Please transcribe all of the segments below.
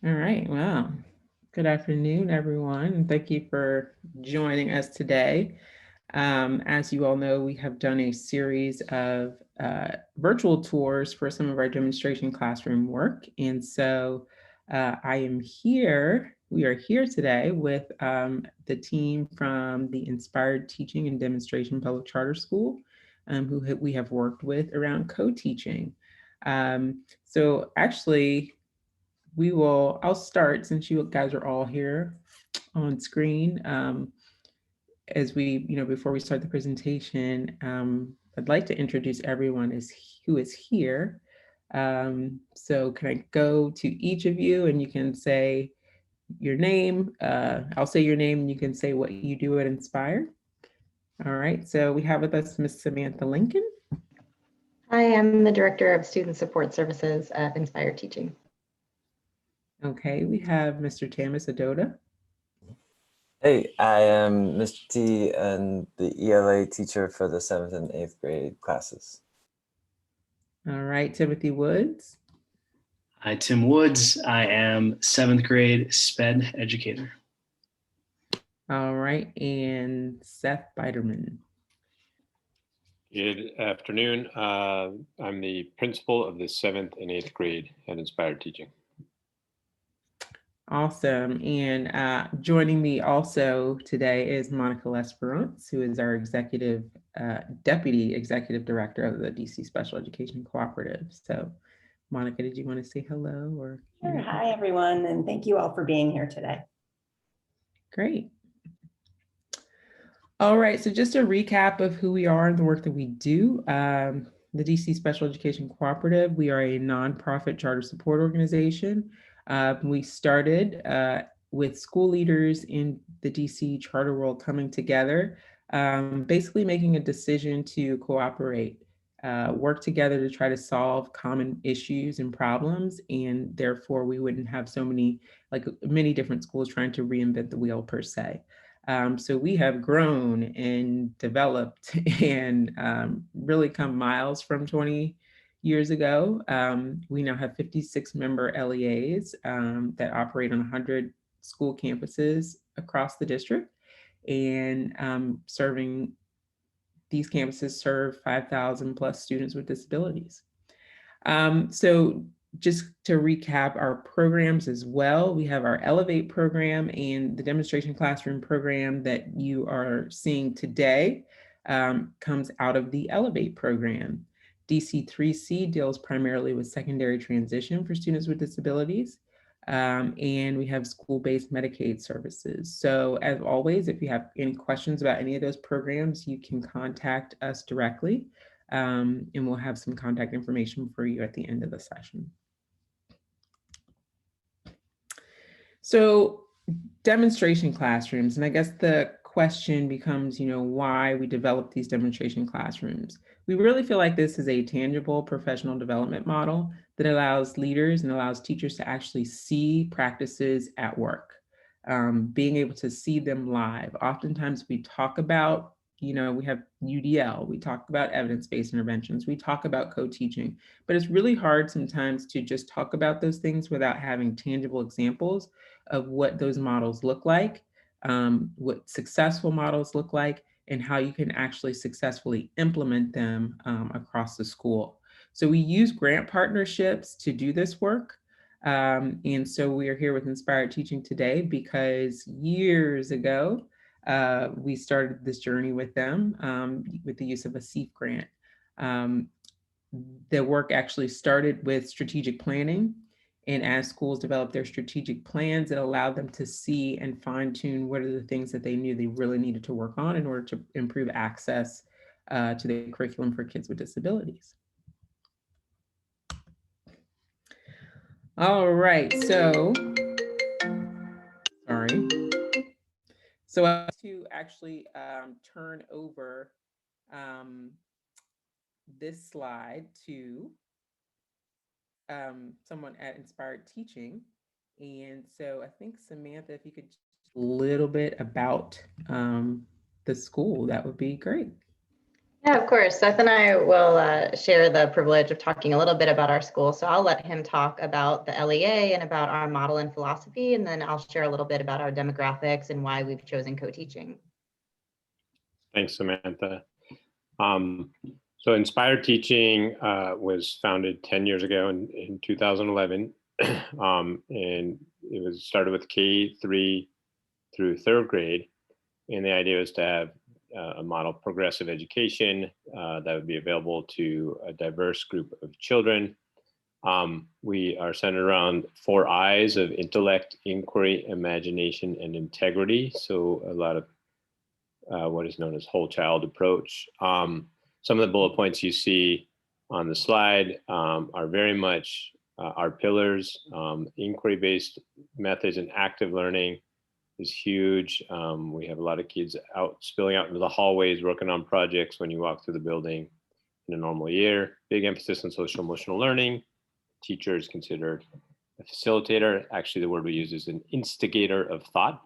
All right, well, good afternoon, everyone, and thank you for joining us today. As you all know, we have done a series of virtual tours for some of our demonstration classroom work. And so we are here today with the team from the Inspired Teaching and Demonstration Public Charter School, we have worked with around co-teaching. So actually, I'll start since you guys are all here on screen. As before we start the presentation, I'd like to introduce everyone who is here. So can I go to each of you and you can say your name? I'll say your name and you can say what you do at Inspire. All right, so we have with us Miss Samantha Lincoln. I am the Director of Student Support Services at Inspired Teaching. Okay, we have Mr. Tamas Adota. Hey, I am Mr. T and the ELA teacher for the 7th and 8th grade classes. All right, Timothy Woods. Hi, Tim Woods. I am 7th grade SPED educator. All right, and Seth Biderman. Good afternoon. I'm the principal of the 7th and 8th grade at Inspired Teaching. Awesome. And joining me also today is Monica Lesperance, who is our Deputy Executive Director of the DC Special Education Cooperative. So Monica, did you want to say hello? Or Sure. Hi, everyone, and thank you all for being here today. Great. All right, so just a recap of who we are and the work that we do. The DC Special Education Cooperative, we are a nonprofit charter support organization. We started with school leaders in the DC charter world coming together, basically making a decision to cooperate, work together to try to solve common issues and problems, and therefore we wouldn't have many different schools trying to reinvent the wheel per se. So we have grown and developed and really come miles from 20 years ago. We now have 56 member LEAs that operate on 100 school campuses across the district, and these campuses serve 5,000 plus students with disabilities. So just to recap our programs as well, we have our Elevate program and the demonstration classroom program that you are seeing today comes out of the Elevate program. DC3C deals primarily with secondary transition for students with disabilities. And we have school-based Medicaid services. So as always, if you have any questions about any of those programs, you can contact us directly. And we'll have some contact information for you at the end of the session. So demonstration classrooms, and I guess the question becomes, why we develop these demonstration classrooms. We really feel like this is a tangible professional development model that allows leaders and allows teachers to actually see practices at work, being able to see them live. Oftentimes we talk about, we have UDL, we talk about evidence-based interventions, we talk about co-teaching, but it's really hard sometimes to just talk about those things without having tangible examples of what those models look like, what successful models look like, and how you can actually successfully implement them across the school. So we use grant partnerships to do this work. And so we are here with Inspired Teaching today because years ago, we started this journey with them with the use of a CEF grant. The work actually started with strategic planning. And as schools developed their strategic plans, it allowed them to see and fine tune what are the things that they knew they really needed to work on in order to improve access to the curriculum for kids with disabilities. All right, so, sorry. So I want to actually turn over this slide to someone at Inspired Teaching. And so I think Samantha, if you could just a little bit about the school, that would be great. Yeah, of course. Seth and I will share the privilege of talking a little bit about our school. So I'll let him talk about the LEA and about our model and philosophy, and then I'll share a little bit about our demographics and why we've chosen co-teaching. Thanks, Samantha. So Inspired Teaching was founded 10 years ago in 2011. And it was started with K3 through third grade. And the idea was to have a model progressive education that would be available to a diverse group of children. We are centered around 4 I's of intellect, inquiry, imagination, and integrity. So a lot of what is known as whole child approach. Some of the bullet points you see on the slide are very much our pillars. Inquiry-based methods and active learning is huge. We have a lot of kids spilling out into the hallways, working on projects when you walk through the building in a normal year. Big emphasis on social emotional learning. Teacher is considered a facilitator. Actually, the word we use is an instigator of thought.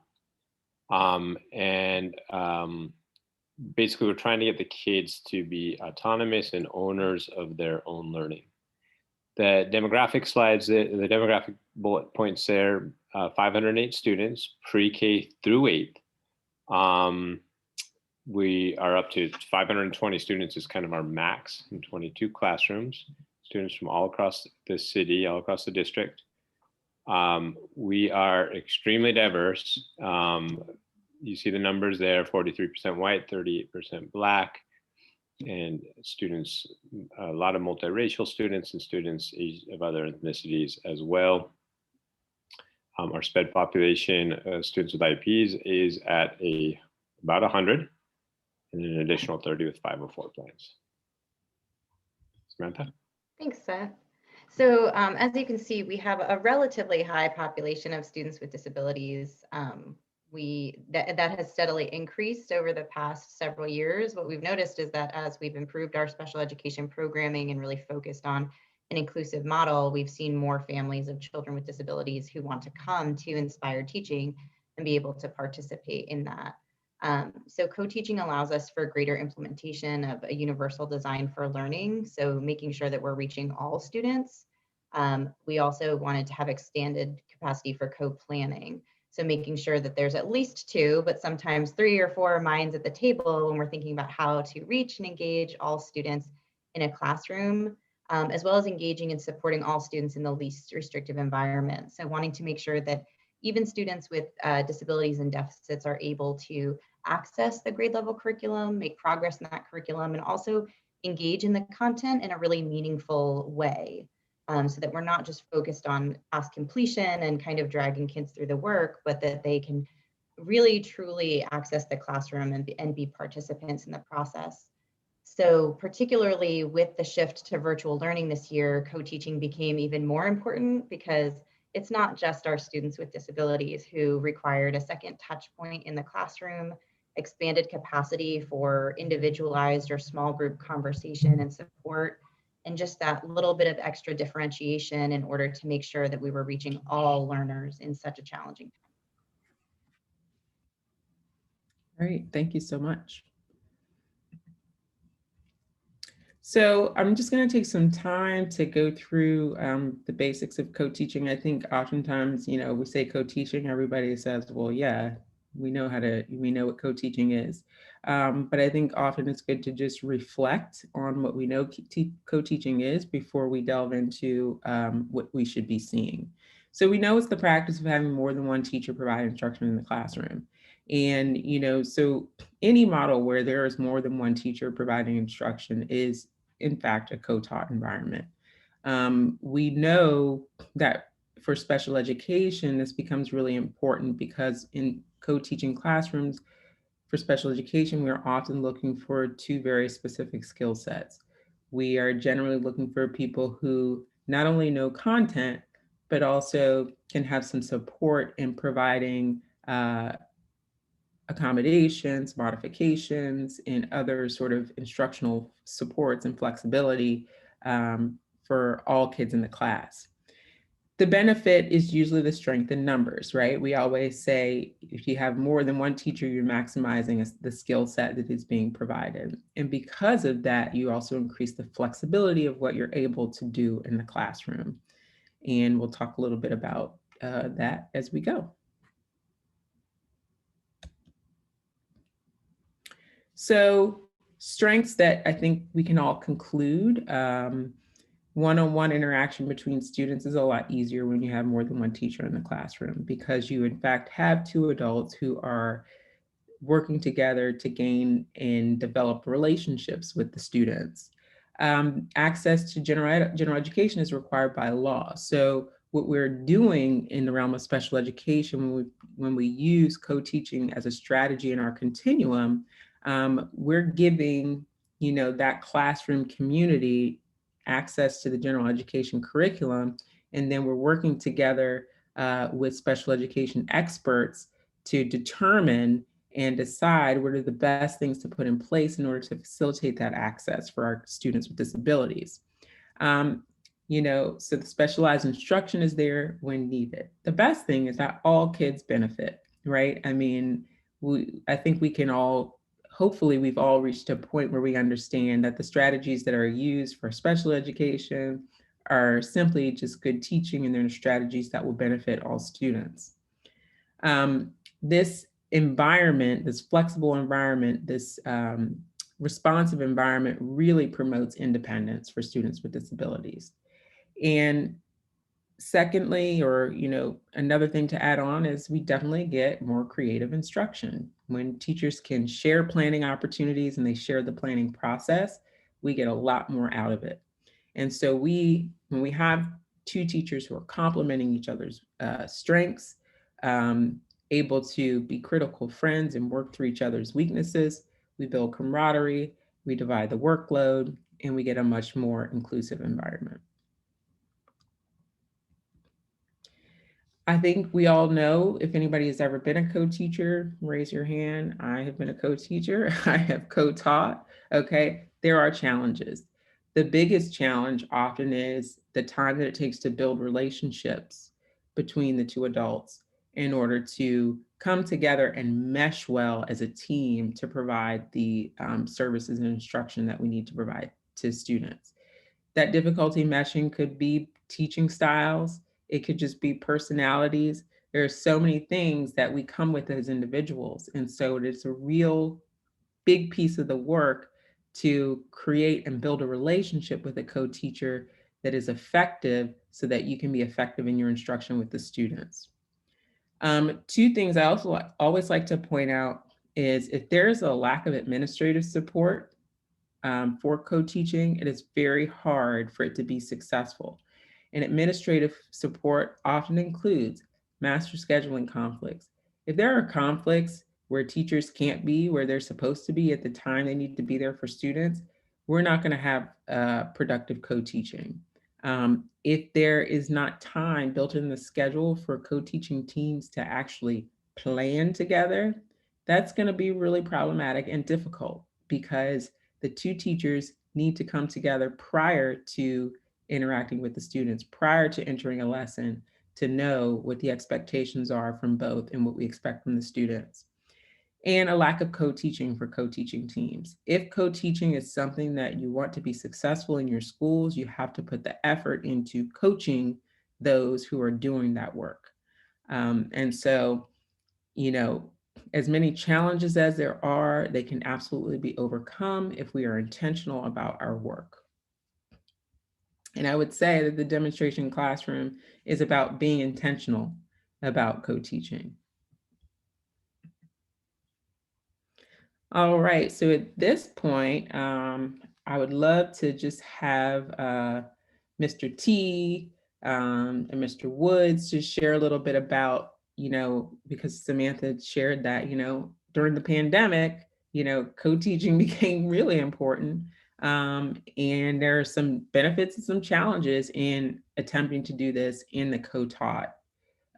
Basically, we're trying to get the kids to be autonomous and owners of their own learning. The demographic slides, the demographic bullet points there, 508 students, pre-K through 8th. We are up to 520 students is kind of our max in 22 classrooms, students from all across the city, all across the district. We are extremely diverse. You see the numbers there, 43% white, 38% Black, and students, a lot of multiracial students and students of other ethnicities as well. Our SPED population, students with IEPs, is at about 100, and an additional 30 with 504 plans. Samantha? Thanks, Seth. So as you can see, we have a relatively high population of students with disabilities. That has steadily increased over the past several years. What we've noticed is that as we've improved our special education programming and really focused on an inclusive model, we've seen more families of children with disabilities who want to come to Inspired Teaching and be able to participate in that. So co-teaching allows us for greater implementation of a universal design for learning. So making sure that we're reaching all students. We also wanted to have expanded capacity for co-planning. So making sure that there's at least 2, but sometimes 3 or 4 minds at the table when we're thinking about how to reach and engage all students in a classroom, as well as engaging and supporting all students in the least restrictive environment. So wanting to make sure that even students with disabilities and deficits are able to access the grade level curriculum, make progress in that curriculum, and also engage in the content in a really meaningful way. So that we're not just focused on task completion and kind of dragging kids through the work, but that they can really truly access the classroom and be participants in the process. So particularly with the shift to virtual learning this year, co-teaching became even more important because it's not just our students with disabilities who required a second touch point in the classroom, expanded capacity for individualized or small group conversation and support, and just that little bit of extra differentiation in order to make sure that we were reaching all learners in such a challenging time. Great, thank you so much. So I'm just going to take some time to go through the basics of co-teaching. I think oftentimes, we say co-teaching, everybody says, well, yeah, we know what co-teaching is. But I think often it's good to just reflect on what we know co-teaching is before we delve into what we should be seeing. So we know it's the practice of having more than one teacher provide instruction in the classroom. And, so any model where there is more than one teacher providing instruction is, in fact, a co-taught environment. We know that for special education, this becomes really important because in co-teaching classrooms for special education, we're often looking for 2 very specific skill sets. We are generally looking for people who not only know content, but also can have some support in providing accommodations, modifications, and other sort of instructional supports and flexibility for all kids in the class. The benefit is usually the strength in numbers, right? We always say if you have more than one teacher, you're maximizing the skill set that is being provided. And because of that, you also increase the flexibility of what you're able to do in the classroom. And we'll talk a little bit about that as we go. So strengths that I think we can all conclude. One-on-one interaction between students is a lot easier when you have more than one teacher in the classroom, because you in fact have two adults who are working together to gain and develop relationships with the students. Access to general education is required by law. So what we're doing in the realm of special education, when we use co-teaching as a strategy in our continuum, we're giving, that classroom community access to the general education curriculum, and then we're working together with special education experts to determine and decide what are the best things to put in place in order to facilitate that access for our students with disabilities. So the specialized instruction is there when needed. The best thing is that all kids benefit, right? I mean, I think we can all, hopefully we've all reached a point where we understand that the strategies that are used for special education are simply just good teaching, and they're strategies that will benefit all students. This environment, this flexible environment, this responsive environment really promotes independence for students with disabilities. And secondly, or another thing to add on is we definitely get more creative instruction. When teachers can share planning opportunities and they share the planning process, we get a lot more out of it. And so when we have two teachers who are complementing each other's strengths, able to be critical friends and work through each other's weaknesses, we build camaraderie, we divide the workload, and we get a much more inclusive environment. I think we all know, if anybody has ever been a co-teacher, raise your hand. I have been a co-teacher. I have co-taught. Okay, there are challenges. The biggest challenge often is the time that it takes to build relationships between the two adults in order to come together and mesh well as a team to provide the services and instruction that we need to provide to students. That difficulty meshing could be teaching styles. It could just be personalities. There are so many things that we come with as individuals. And so it's a real big piece of the work to create and build a relationship with a co-teacher that is effective so that you can be effective in your instruction with the students. Two things I also always like to point out is if there's a lack of administrative support for co-teaching, it is very hard for it to be successful. And administrative support often includes master scheduling conflicts. If there are conflicts where teachers can't be where they're supposed to be at the time they need to be there for students, we're not going to have productive co-teaching. If there is not time built in the schedule for co-teaching teams to actually plan together, that's going to be really problematic and difficult, because the two teachers need to come together prior to interacting with the students, prior to entering a lesson, to know what the expectations are from both and what we expect from the students. And a lack of co-teaching for co-teaching teams. If co-teaching is something that you want to be successful in your schools, you have to put the effort into coaching those who are doing that work. And so, as many challenges as there are, they can absolutely be overcome if we are intentional about our work. And I would say that the demonstration classroom is about being intentional about co-teaching. All right, so at this point, I would love to just have Mr. T and Mr. Woods just share a little bit about, because Samantha shared that, during the pandemic, co-teaching became really important. And there are some benefits and some challenges in attempting to do this in the co-taught,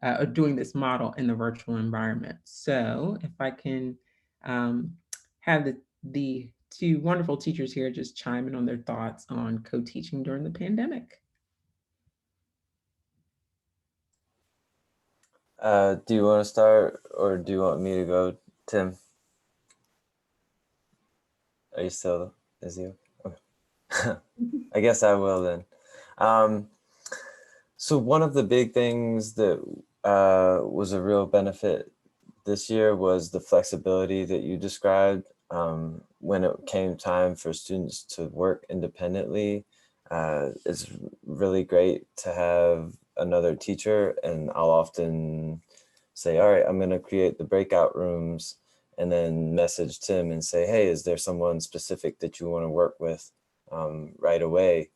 or doing this model in the virtual environment. So if I can have the two wonderful teachers here just chime in on their thoughts on co-teaching during the pandemic. Do you want to start or do you want me to go, Tim? Are you still, is you? Okay. I guess I will then. So one of the big things that was a real benefit this year was the flexibility that you described. When it came time for students to work independently, it's really great to have another teacher, and I'll often say, all right, I'm going to create the breakout rooms, and then message Tim and say, hey, is there someone specific that you want to work with right away?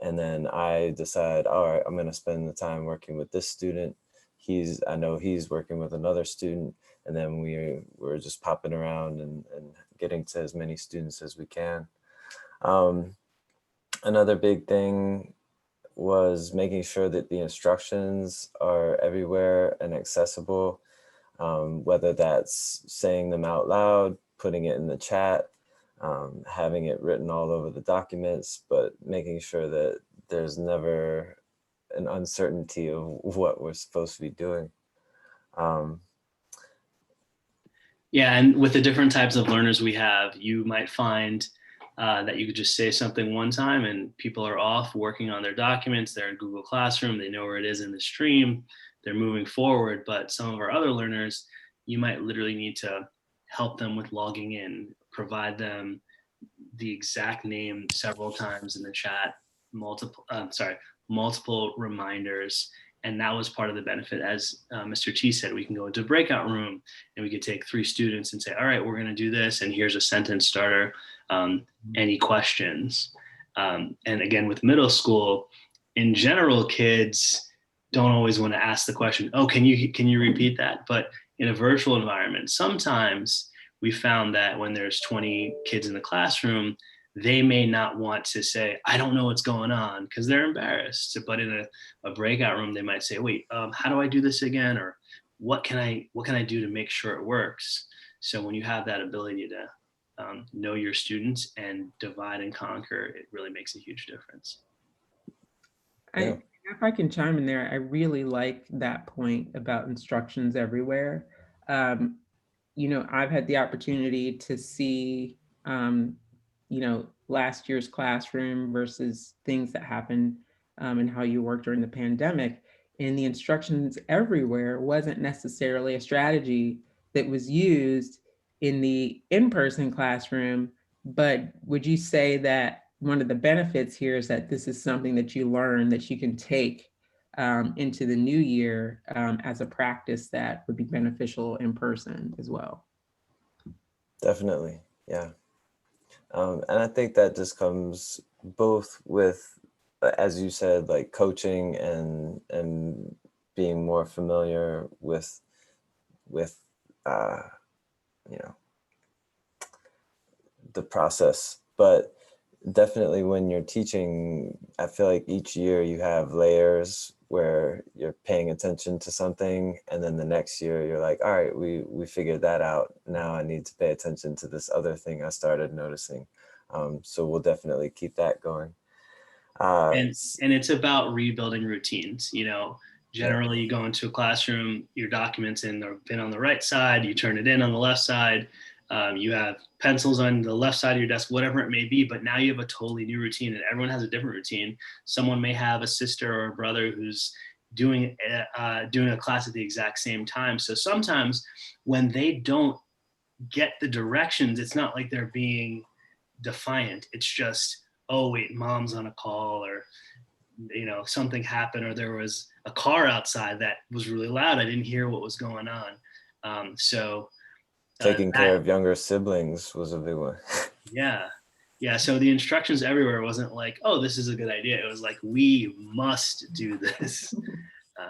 And then I decide, all right, I'm going to spend the time working with this student. I know he's working with another student, and then we're just popping around and getting to as many students as we can. Another big thing was making sure that the instructions are everywhere and accessible, whether that's saying them out loud, putting it in the chat, having it written all over the documents, but making sure that there's never an uncertainty of what we're supposed to be doing. Yeah, and with the different types of learners we have, you might find that you could just say something one time and people are off working on their documents. They're in Google Classroom. They know where it is in the stream. They're moving forward. But some of our other learners, you might literally need to help them with logging in, provide them the exact name several times in the chat, multiple reminders. And that was part of the benefit. As Mr. T said, we can go into a breakout room and we could take 3 students and say, all right, we're going to do this. And here's a sentence starter. Any questions? And again, with middle school, in general, kids don't always want to ask the question, oh, can you repeat that? But in a virtual environment, sometimes we found that when there's 20 kids in the classroom, they may not want to say, I don't know what's going on, because they're embarrassed. But in a breakout room, they might say, wait, how do I do this again? Or what can I do to make sure it works? So when you have that ability to know your students and divide and conquer, it really makes a huge difference. Yeah. If I can chime in there, I really like that point about instructions everywhere. I've had the opportunity to see, last year's classroom versus things that happened and how you worked during the pandemic. And the instructions everywhere wasn't necessarily a strategy that was used in the in-person classroom. But would you say that one of the benefits here is that this is something that you learn that you can take into the new year as a practice that would be beneficial in person as well? Definitely, yeah. And I think that just comes both with, as you said, like coaching and being more familiar with you know, the process. But definitely when you're teaching, I feel like each year you have layers where you're paying attention to something, and then the next year you're like, all right, we figured that out. Now I need to pay attention to this other thing I started noticing. So we'll definitely keep that going. And it's about rebuilding routines. Generally, Yeah. you go into a classroom, your documents in or been on the right side, you turn it in on the left side. You have pencils on the left side of your desk, whatever it may be, but now you have a totally new routine, and everyone has a different routine. Someone may have a sister or a brother who's doing a class at the exact same time. So sometimes when they don't get the directions, it's not like they're being defiant. It's just, oh wait, mom's on a call, or something happened, or there was a car outside that was really loud. I didn't hear what was going on. Taking care of younger siblings was a big one. Yeah. So the instructions everywhere wasn't like, oh, this is a good idea. It was like, we must do this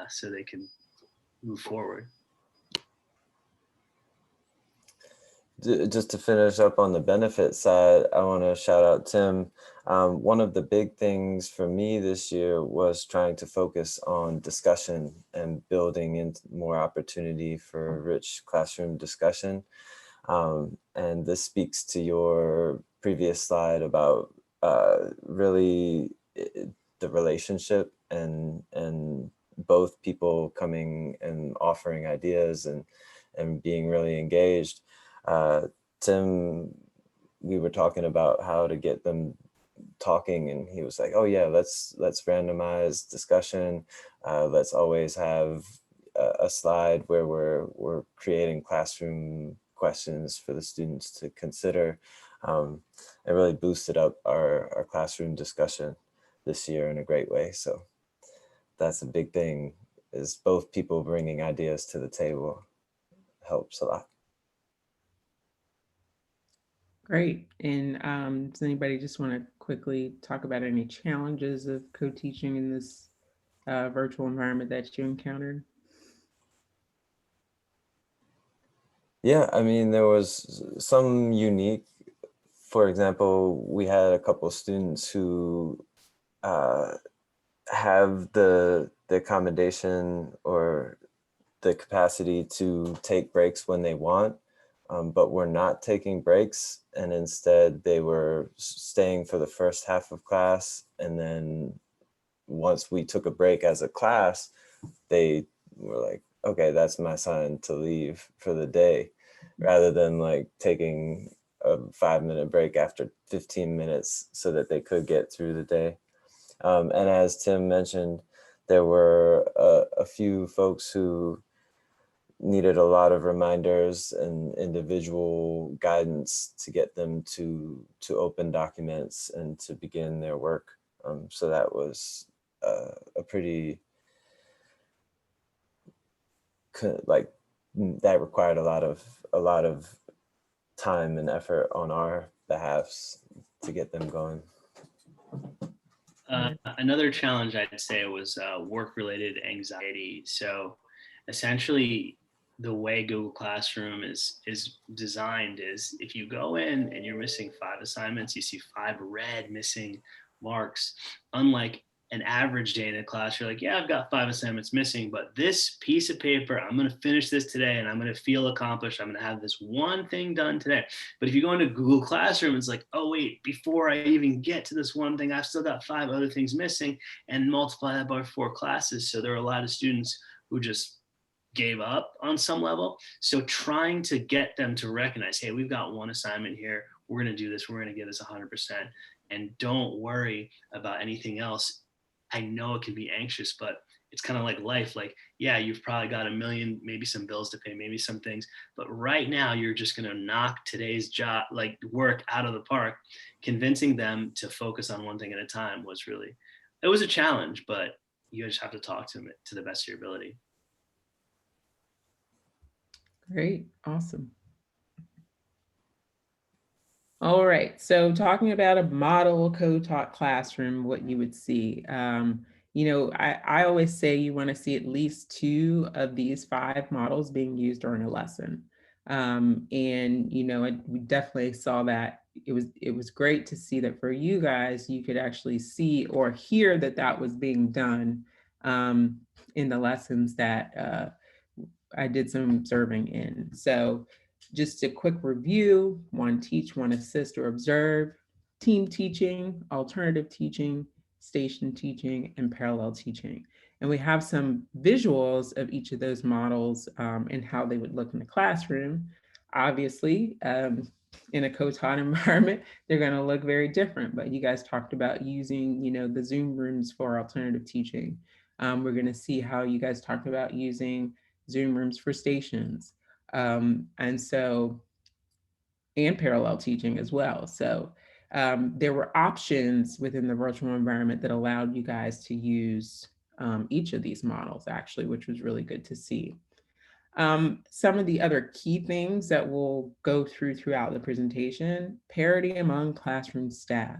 so they can move forward. Just to finish up on the benefit side, I want to shout out Tim. One of the big things for me this year was trying to focus on discussion and building in more opportunity for rich classroom discussion. And this speaks to your previous slide about really the relationship and both people coming and offering ideas and being really engaged. Tim, we were talking about how to get them talking, and he was like, oh yeah, let's randomize discussion. Let's always have a slide where we're creating classroom questions for the students to consider. It really boosted up our classroom discussion this year in a great way. So that's a big thing, is both people bringing ideas to the table helps a lot. Great. And does anybody just want to quickly talk about any challenges of co-teaching in this virtual environment that you encountered? Yeah, I mean, there was some unique, for example, we had a couple of students who have the accommodation or the capacity to take breaks when they want, but were not taking breaks, and instead they were staying for the first half of class, and then once we took a break as a class, they were like, okay, that's my sign to leave for the day, rather than like taking a 5-minute break after 15 minutes so that they could get through the day. And as Tim mentioned, there were a few folks who needed a lot of reminders and individual guidance to get them to open documents and to begin their work. So that was a pretty, like, that required a lot of time and effort on our behalfs to get them going. Another challenge I'd say was work-related anxiety. So essentially, the way Google Classroom is designed is, if you go in and you're missing 5 assignments, you see 5 red missing marks. Unlike an average day in a class, you're like, yeah, I've got 5 assignments missing, but this piece of paper, I'm going to finish this today and I'm going to feel accomplished. I'm going to have this one thing done today. But if you go into Google Classroom, it's like, oh wait, before I even get to this one thing, I've still got 5 other things missing, and multiply that by 4 classes. So there are a lot of students who just gave up on some level. So trying to get them to recognize, hey, we've got one assignment here. We're going to do this. We're going to give this 100%. And don't worry about anything else. I know it can be anxious, but it's kind of like life. Like, yeah, you've probably got a million, maybe some bills to pay, maybe some things, but right now you're just going to knock today's job, like work, out of the park. Convincing them to focus on one thing at a time was really, it was a challenge, but you just have to talk to them to the best of your ability. Great, awesome. All right, so talking about a model co-taught classroom, what you would see. I always say you want to see at least 2 of these 5 models being used during a lesson. We definitely saw that. It was great to see that for you guys, you could actually see or hear that was being done in the lessons that I did some observing in. So just a quick review: 1, teach; 1, assist or observe; team teaching; alternative teaching; station teaching; and parallel teaching. And we have some visuals of each of those models and how they would look in the classroom. Obviously, in a co-taught environment, they're going to look very different, but you guys talked about using, the Zoom rooms for alternative teaching. We're going to see how you guys talked about using Zoom rooms for stations. And parallel teaching as well. So there were options within the virtual environment that allowed you guys to use each of these models, actually, which was really good to see. Some of the other key things that we'll go throughout the presentation: parity among classroom staff.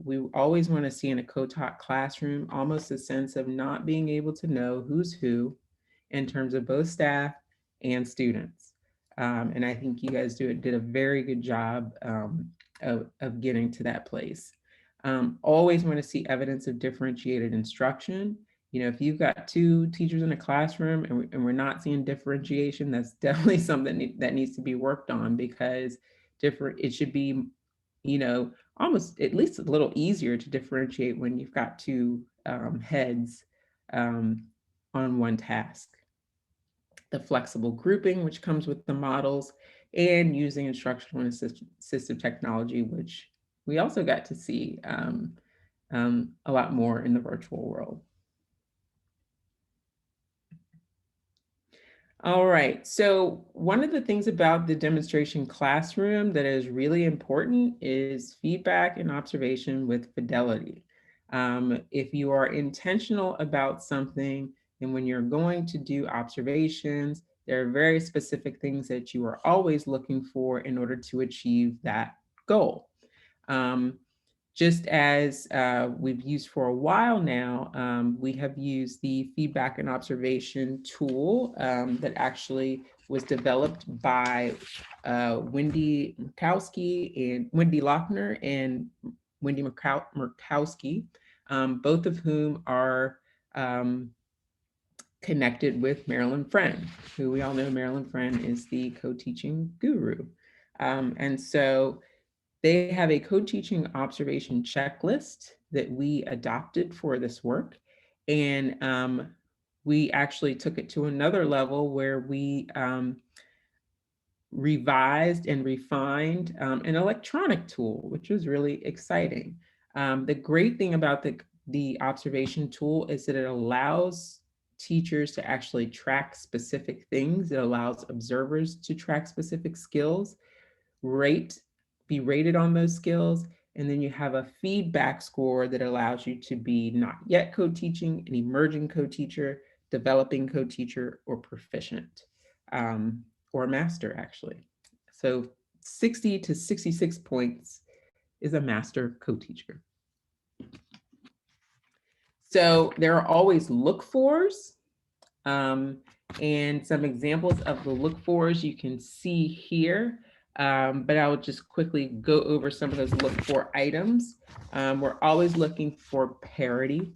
We always want to see in a co-taught classroom almost a sense of not being able to know who's who in terms of both staff and students. And I think you guys did a very good job of getting to that place. Always want to see evidence of differentiated instruction. If you've got 2 teachers in a classroom and we're not seeing differentiation, that's definitely something that needs to be worked on, because it should be, almost at least a little easier to differentiate when you've got 2 heads on one task. The flexible grouping, which comes with the models, and using instructional and assistive technology, which we also got to see a lot more in the virtual world. All right, so one of the things about the demonstration classroom that is really important is feedback and observation with fidelity. If you are intentional about something, and when you're going to do observations, there are very specific things that you are always looking for in order to achieve that goal. Just as we've used for a while now, we have used the feedback and observation tool that actually was developed by Wendy Lochner and Wendy Murkowski, both of whom are connected with Marilyn Friend, who we all know Marilyn Friend is the co-teaching guru. And so they have a co-teaching observation checklist that we adopted for this work. And we actually took it to another level where we revised and refined an electronic tool, which was really exciting. The great thing about the observation tool is that it allows teachers to actually track specific things. It allows observers to track specific skills, be rated on those skills, and then you have a feedback score that allows you to be not yet co-teaching, an emerging co-teacher, developing co-teacher, or proficient, or master actually. So 60 to 66 points is a master co-teacher. So there are always look-fors, and some examples of the look-fors you can see here. But I will just quickly go over some of those look-for items. We're always looking for parity.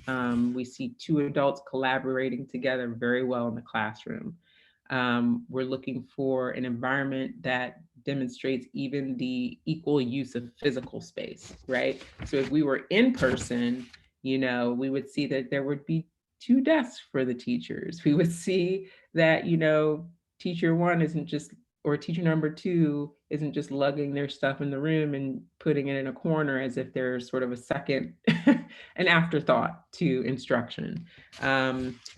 We see two adults collaborating together very well in the classroom. We're looking for an environment that demonstrates even the equal use of physical space, right? So if we were in person, we would see that there would be 2 desks for the teachers. We would see that, teacher 1 isn't just, or teacher number 2 isn't just lugging their stuff in the room and putting it in a corner as if they're sort of a second, an afterthought to instruction.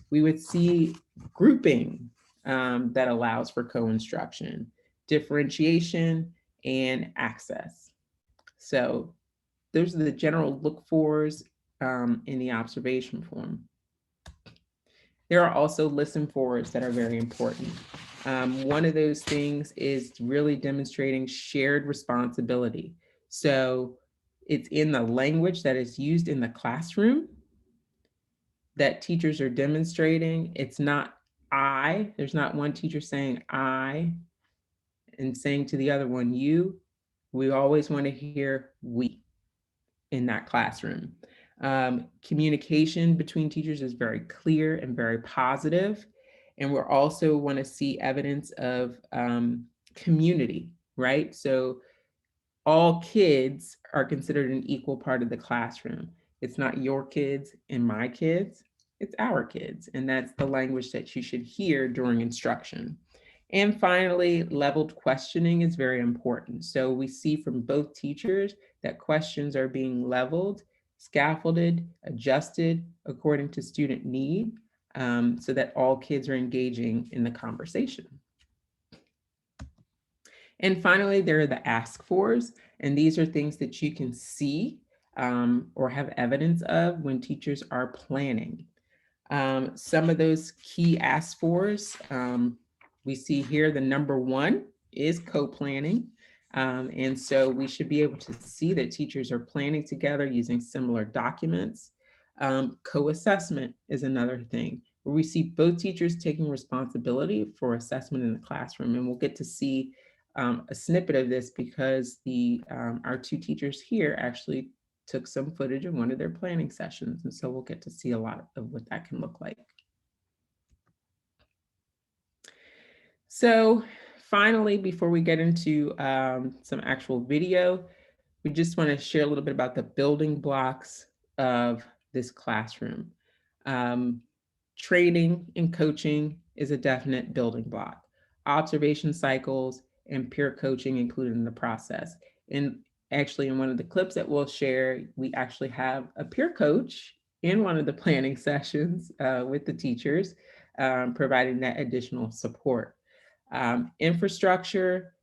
We would see grouping that allows for co-instruction, differentiation, and access. So those are the general look-fors in the observation form. There are also listen-fors that are very important. One of those things is really demonstrating shared responsibility. So it's in the language that is used in the classroom that teachers are demonstrating. It's not I. There's not one teacher saying I and saying to the other one you. We always want to hear we in that classroom. Communication between teachers is very clear and very positive. And we're also want to see evidence of community, right? So all kids are considered an equal part of the classroom. It's not your kids and my kids, it's our kids. And that's the language that you should hear during instruction. And finally, leveled questioning is very important. So we see from both teachers that questions are being leveled, scaffolded, adjusted according to student need, so that all kids are engaging in the conversation. And finally, there are the ask-fors, and these are things that you can see or have evidence of when teachers are planning. Some of those key ask-fors, we see here the number 1 is co-planning. And so we should be able to see that teachers are planning together using similar documents. Co-assessment is another thing, where we see both teachers taking responsibility for assessment in the classroom. And we'll get to see a snippet of this because our 2 teachers here actually took some footage of one of their planning sessions. And so we'll get to see a lot of what that can look like. So finally, before we get into some actual video, we just want to share a little bit about the building blocks of this classroom. Training and coaching is a definite building block. Observation cycles and peer coaching included in the process. And actually, in one of the clips that we'll share, we actually have a peer coach in one of the planning sessions with the teachers, providing that additional support. Infrastructure,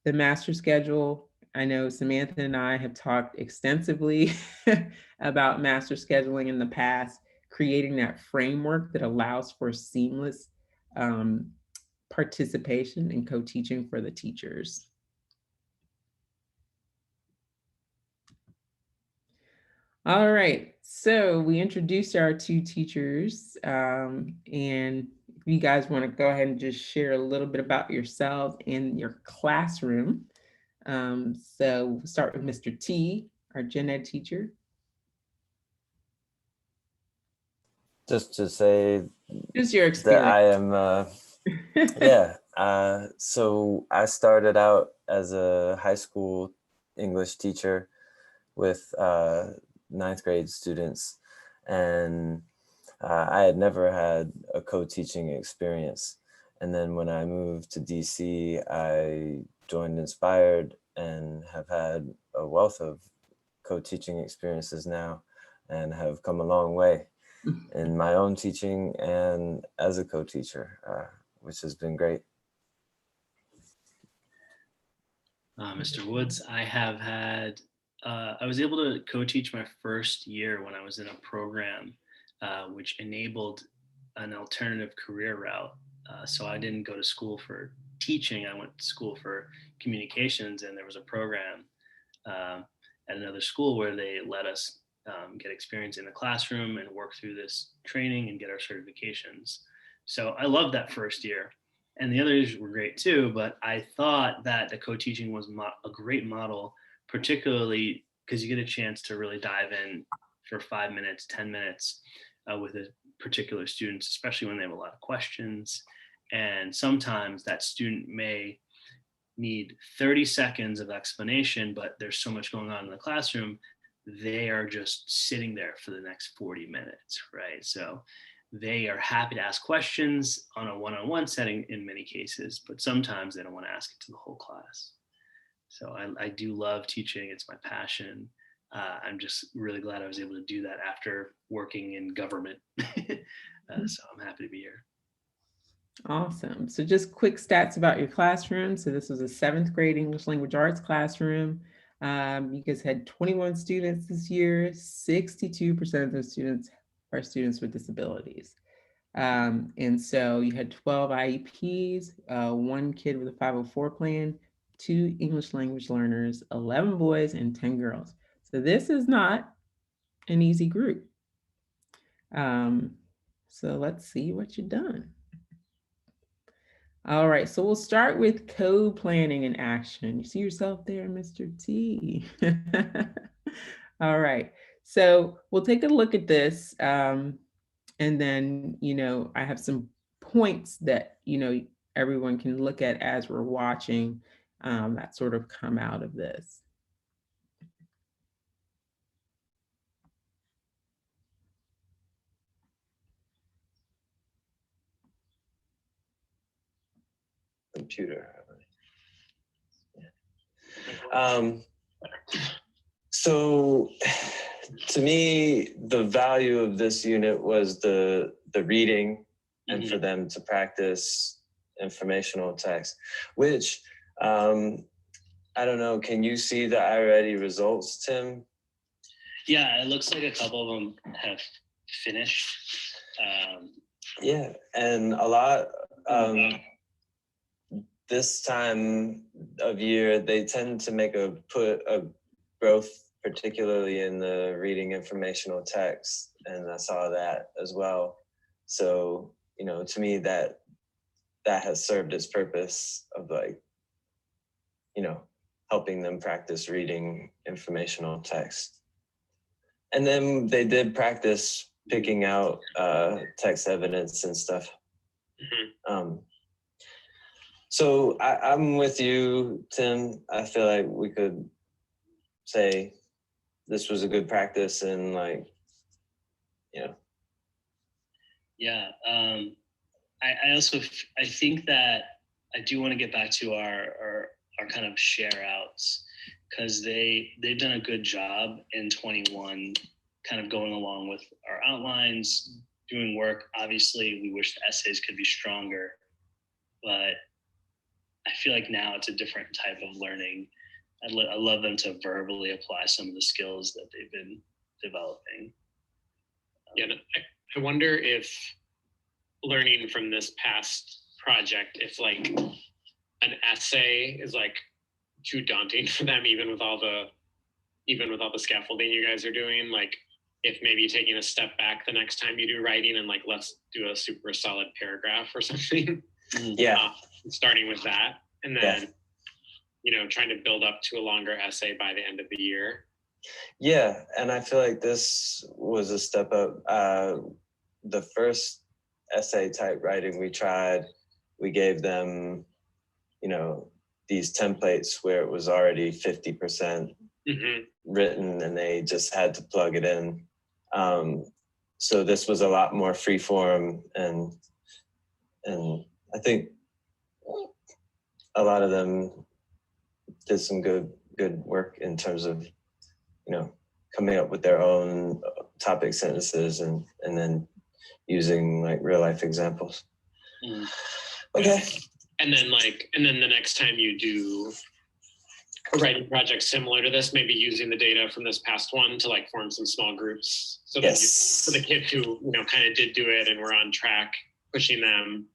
the master schedule. I know Samantha and I have talked extensively about master scheduling in the past, creating that framework that allows for seamless participation and co-teaching for the teachers. All right, so we introduced our two teachers, and if you guys want to go ahead and just share a little bit about yourselves and your classroom. So we'll start with Mr. T, our gen ed teacher. Just to say Just your that I experience. am, so I started out as a high school English teacher with 9th grade students, and I had never had a co-teaching experience. And then when I moved to DC, I joined Inspired and have had a wealth of co-teaching experiences now and have come a long way in my own teaching and as a co-teacher, which has been great. Mr. Woods, I was able to co-teach my first year when I was in a program which enabled an alternative career route. So I didn't go to school for teaching, I went to school for communications, and there was a program at another school where they let us get experience in the classroom and work through this training and get our certifications. So I loved that first year. And the other years were great too, but I thought that the co-teaching was a great model, particularly because you get a chance to really dive in for 5 minutes, 10 minutes with a particular student, especially when they have a lot of questions. And sometimes that student may need 30 seconds of explanation, but there's so much going on in the classroom, they are just sitting there for the next 40 minutes, right? So they are happy to ask questions on a one-on-one setting in many cases, but sometimes they don't want to ask it to the whole class. So I do love teaching. It's my passion. I'm just really glad I was able to do that after working in government. So I'm happy to be here. Awesome. So just quick stats about your classroom. So this was a 7th grade English language arts classroom. You guys had 21 students this year. 62% of those students are students with disabilities. And so you had 12 IEPs, 1 kid with a 504 plan, 2 English language learners, 11 boys and 10 girls. So this is not an easy group. So let's see what you've done. All right, so we'll start with code planning and action. You see yourself there, Mr. T? All right, so we'll take a look at this. And then, I have some points that, everyone can look at as we're watching that sort of come out of this. Computer. So to me, the value of this unit was the reading and for them to practice informational text, which I don't know, can you see the iReady results, Tim? Yeah, it looks like a couple of them have finished. Yeah, and a lot this time of year, they tend to put a growth, particularly in the reading informational text, and I saw that as well. So, to me, that has served its purpose of helping them practice reading informational text. And then they did practice picking out text evidence and stuff. So I'm with you, Tim. I feel like we could say this was a good practice and Yeah. I also, I think that I do want to get back to our kind of share outs, because they've done a good job in 21, kind of going along with our outlines, doing work. Obviously, we wish the essays could be stronger, but I feel like now it's a different type of learning. I love them to verbally apply some of the skills that they've been developing. Yeah, I wonder if learning from this past project, if like an essay is like too daunting for them, even with all the scaffolding you guys are doing, like if maybe taking a step back the next time you do writing and like, let's do a super solid paragraph or something. Yeah. Starting with that, and then, you know, trying to build up to a longer essay by the end of the year. Yeah, and I feel like this was a step up. The first essay type writing we tried, we gave them, you know, these templates where it was already 50% written and they just had to plug it in. So this was a lot more free form, and I think a lot of them did some good work in terms of, you know, coming up with their own topic sentences and then using like real life examples. Okay. And then the next time you do a writing project similar to this, maybe using the data from this past one to like form some small groups. So that for the kids who, you know, kind of did do it and were on track, pushing them.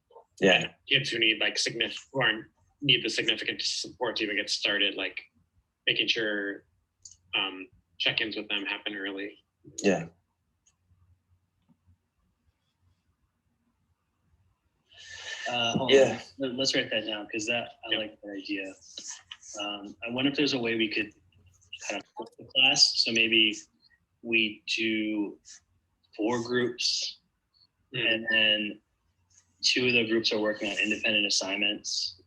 Yeah. And kids who need like need the significant support to even get started, like making sure check-ins with them happen early. Yeah. Yeah. Let's write that down, because I like that idea. I wonder if there's a way we could kind of flip the class. So maybe we do 4 groups, and then 2 of the groups are working on independent assignments,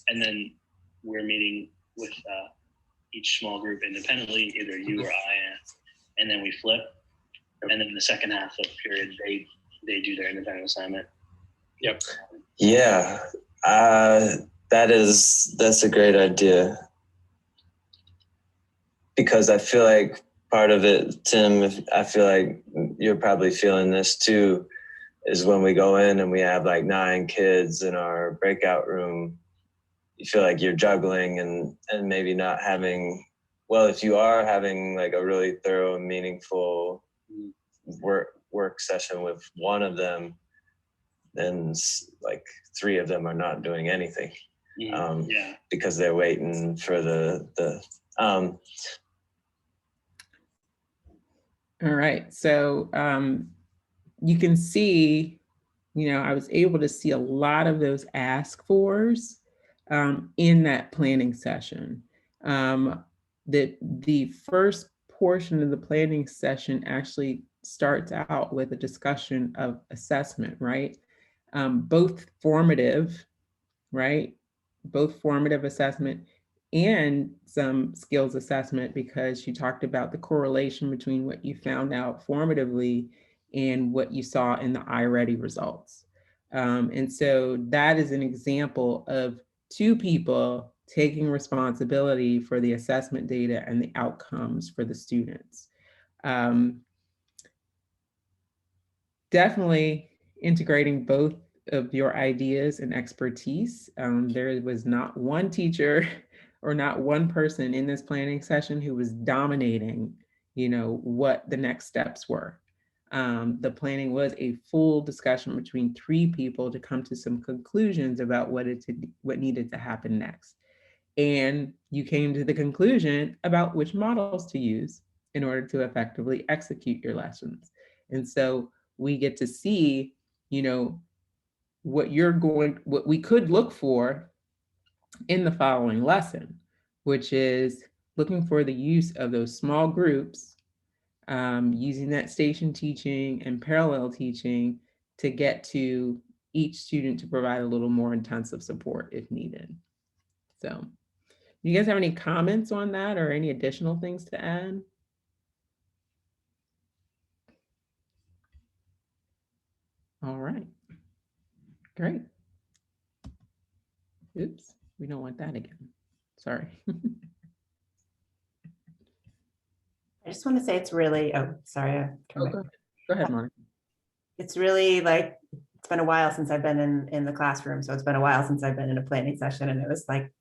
and then we're meeting with each small group independently, either you or I, and then we flip. And then in the second half of the period, they do their independent assignment. Yep. Yeah, that's a great idea. Because I feel like part of it, Tim, I feel like you're probably feeling this too, is when we go in and we have like 9 kids in our breakout room, you feel like you're juggling and maybe not having, well, if you are having like a really thorough and meaningful work session with one of them, then like 3 of them are not doing anything. Because they're waiting for the All right, so you can see, you know, I was able to see a lot of those ask fors in that planning session. The first portion of the planning session actually starts out with a discussion of assessment, right? Both formative, right? Both formative assessment and some skills assessment, because she talked about the correlation between what you found out formatively and what you saw in the iReady results. And so that is an example of 2 people taking responsibility for the assessment data and the outcomes for the students. Definitely integrating both of your ideas and expertise. There was not one teacher or not one person in this planning session who was dominating, you know, what the next steps were. The planning was a full discussion between 3 people to come to some conclusions about what needed to happen next. And you came to the conclusion about which models to use in order to effectively execute your lessons. And so we get to see, you know, what we could look for in the following lesson, which is looking for the use of those small groups, using that station teaching and parallel teaching to get to each student to provide a little more intensive support if needed. So, do you guys have any comments on that or any additional things to add? All right, great. Oops, we don't want that again. Sorry. I just want to say it's really, oh, sorry. Oh, go ahead, Monica. It's really like, it's been a while since I've been in the classroom. So it's been a while since I've been in a planning session, and it was like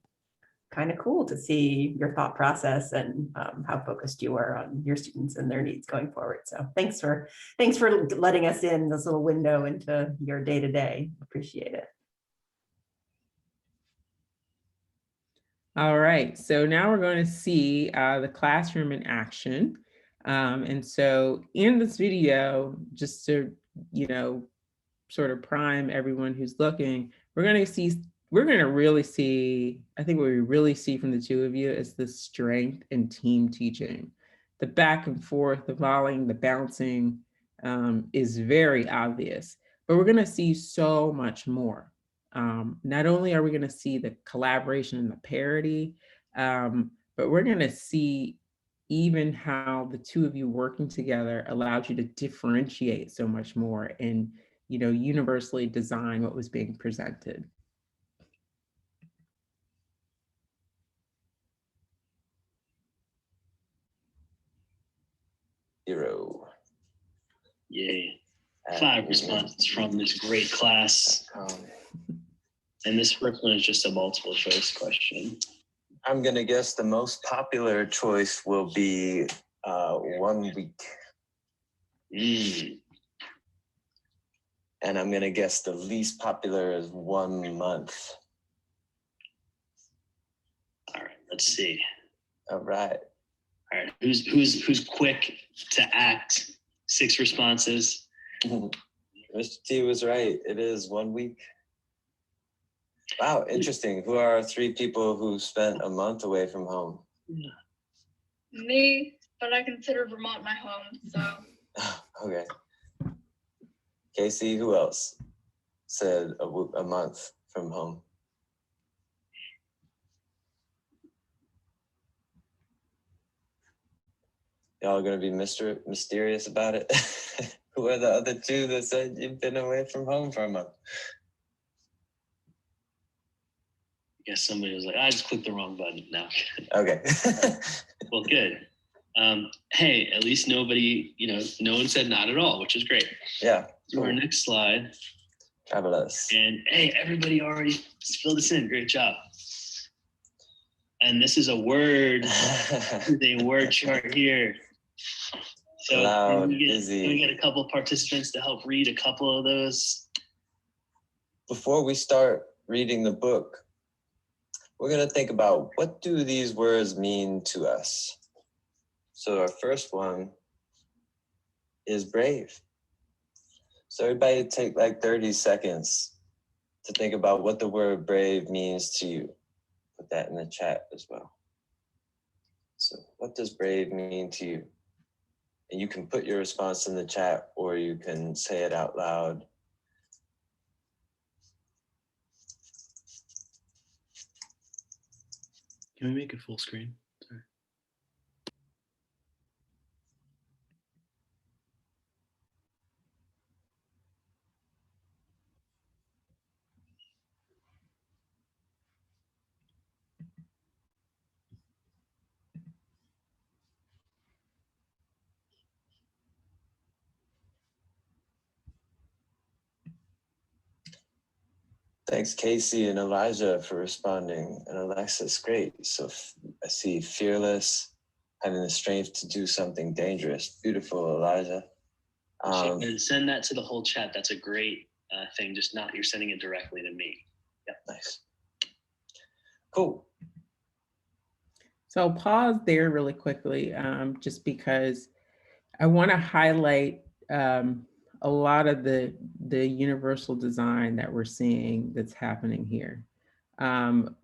kind of cool to see your thought process and how focused you were on your students and their needs going forward. So thanks for letting us in this little window into your day to day. Appreciate it. All right, so now we're going to see the classroom in action. And so in this video, just to, sort of prime everyone who's looking, we're going to really see, I think what we really see from the two of you is the strength in team teaching. The back and forth, the volleying, the bouncing is very obvious, but we're going to see so much more. Not only are we going to see the collaboration and the parity, but we're going to see even how the two of you working together allowed you to differentiate so much more and universally design what was being presented. Zero. Yay. 5 responses from this great class. And this first one is just a multiple choice question. I'm gonna guess the most popular choice will be 1 week. And I'm gonna guess the least popular is 1 month. All right, let's see. All right. All right, who's quick to act? 6 responses. Mr. T was right. It is 1 week. Wow, interesting. Who are 3 people who spent a month away from home? Me, but I consider Vermont my home, so. Okay. Casey, who else said a month from home? Y'all gonna be mysterious about it? Who are the other 2 that said you've been away from home for a month? I guess somebody was like, I just clicked the wrong button. No. Okay. Well, good. Hey, at least nobody, no one said not at all, which is great. Yeah. To our next slide. Fabulous. And hey, everybody already filled this in. Great job. And this is a word, a word chart here. So Loud, can busy. we get a couple of participants to help read a couple of those? Before we start reading the book, we're going to think about what do these words mean to us. So our first one is brave. So everybody take like 30 seconds to think about what the word brave means to you. Put that in the chat as well. So what does brave mean to you? And you can put your response in the chat or you can say it out loud. Can we make it full screen? Sorry. Thanks, Casey and Elijah, for responding. And Alexis, great. So I see fearless, having the strength to do something dangerous. Beautiful, Elijah. And send that to the whole chat. That's a great thing. Just not, you're sending it directly to me. Yep, nice. Cool. So I'll pause there really quickly, just because I want to highlight a lot of the universal design that we're seeing that's happening here.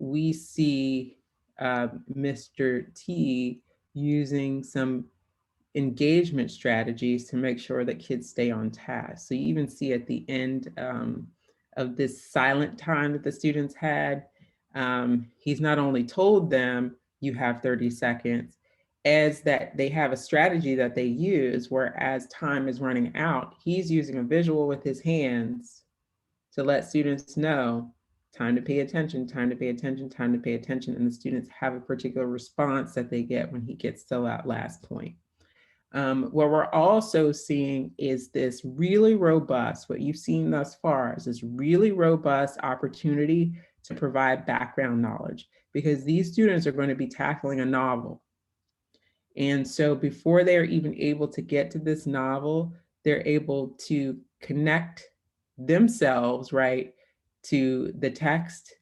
We see Mr. T using some engagement strategies to make sure that kids stay on task. So you even see at the end of this silent time that the students had, he's not only told them you have 30 seconds, as that they have a strategy that they use where as time is running out, he's using a visual with his hands to let students know time to pay attention, time to pay attention, time to pay attention. And the students have a particular response that they get when he gets to that last point. What we're also seeing is this really robust, what you've seen thus far is this really robust opportunity to provide background knowledge, because these students are going to be tackling a novel. And so before they're even able to get to this novel, they're able to connect themselves, right, to the text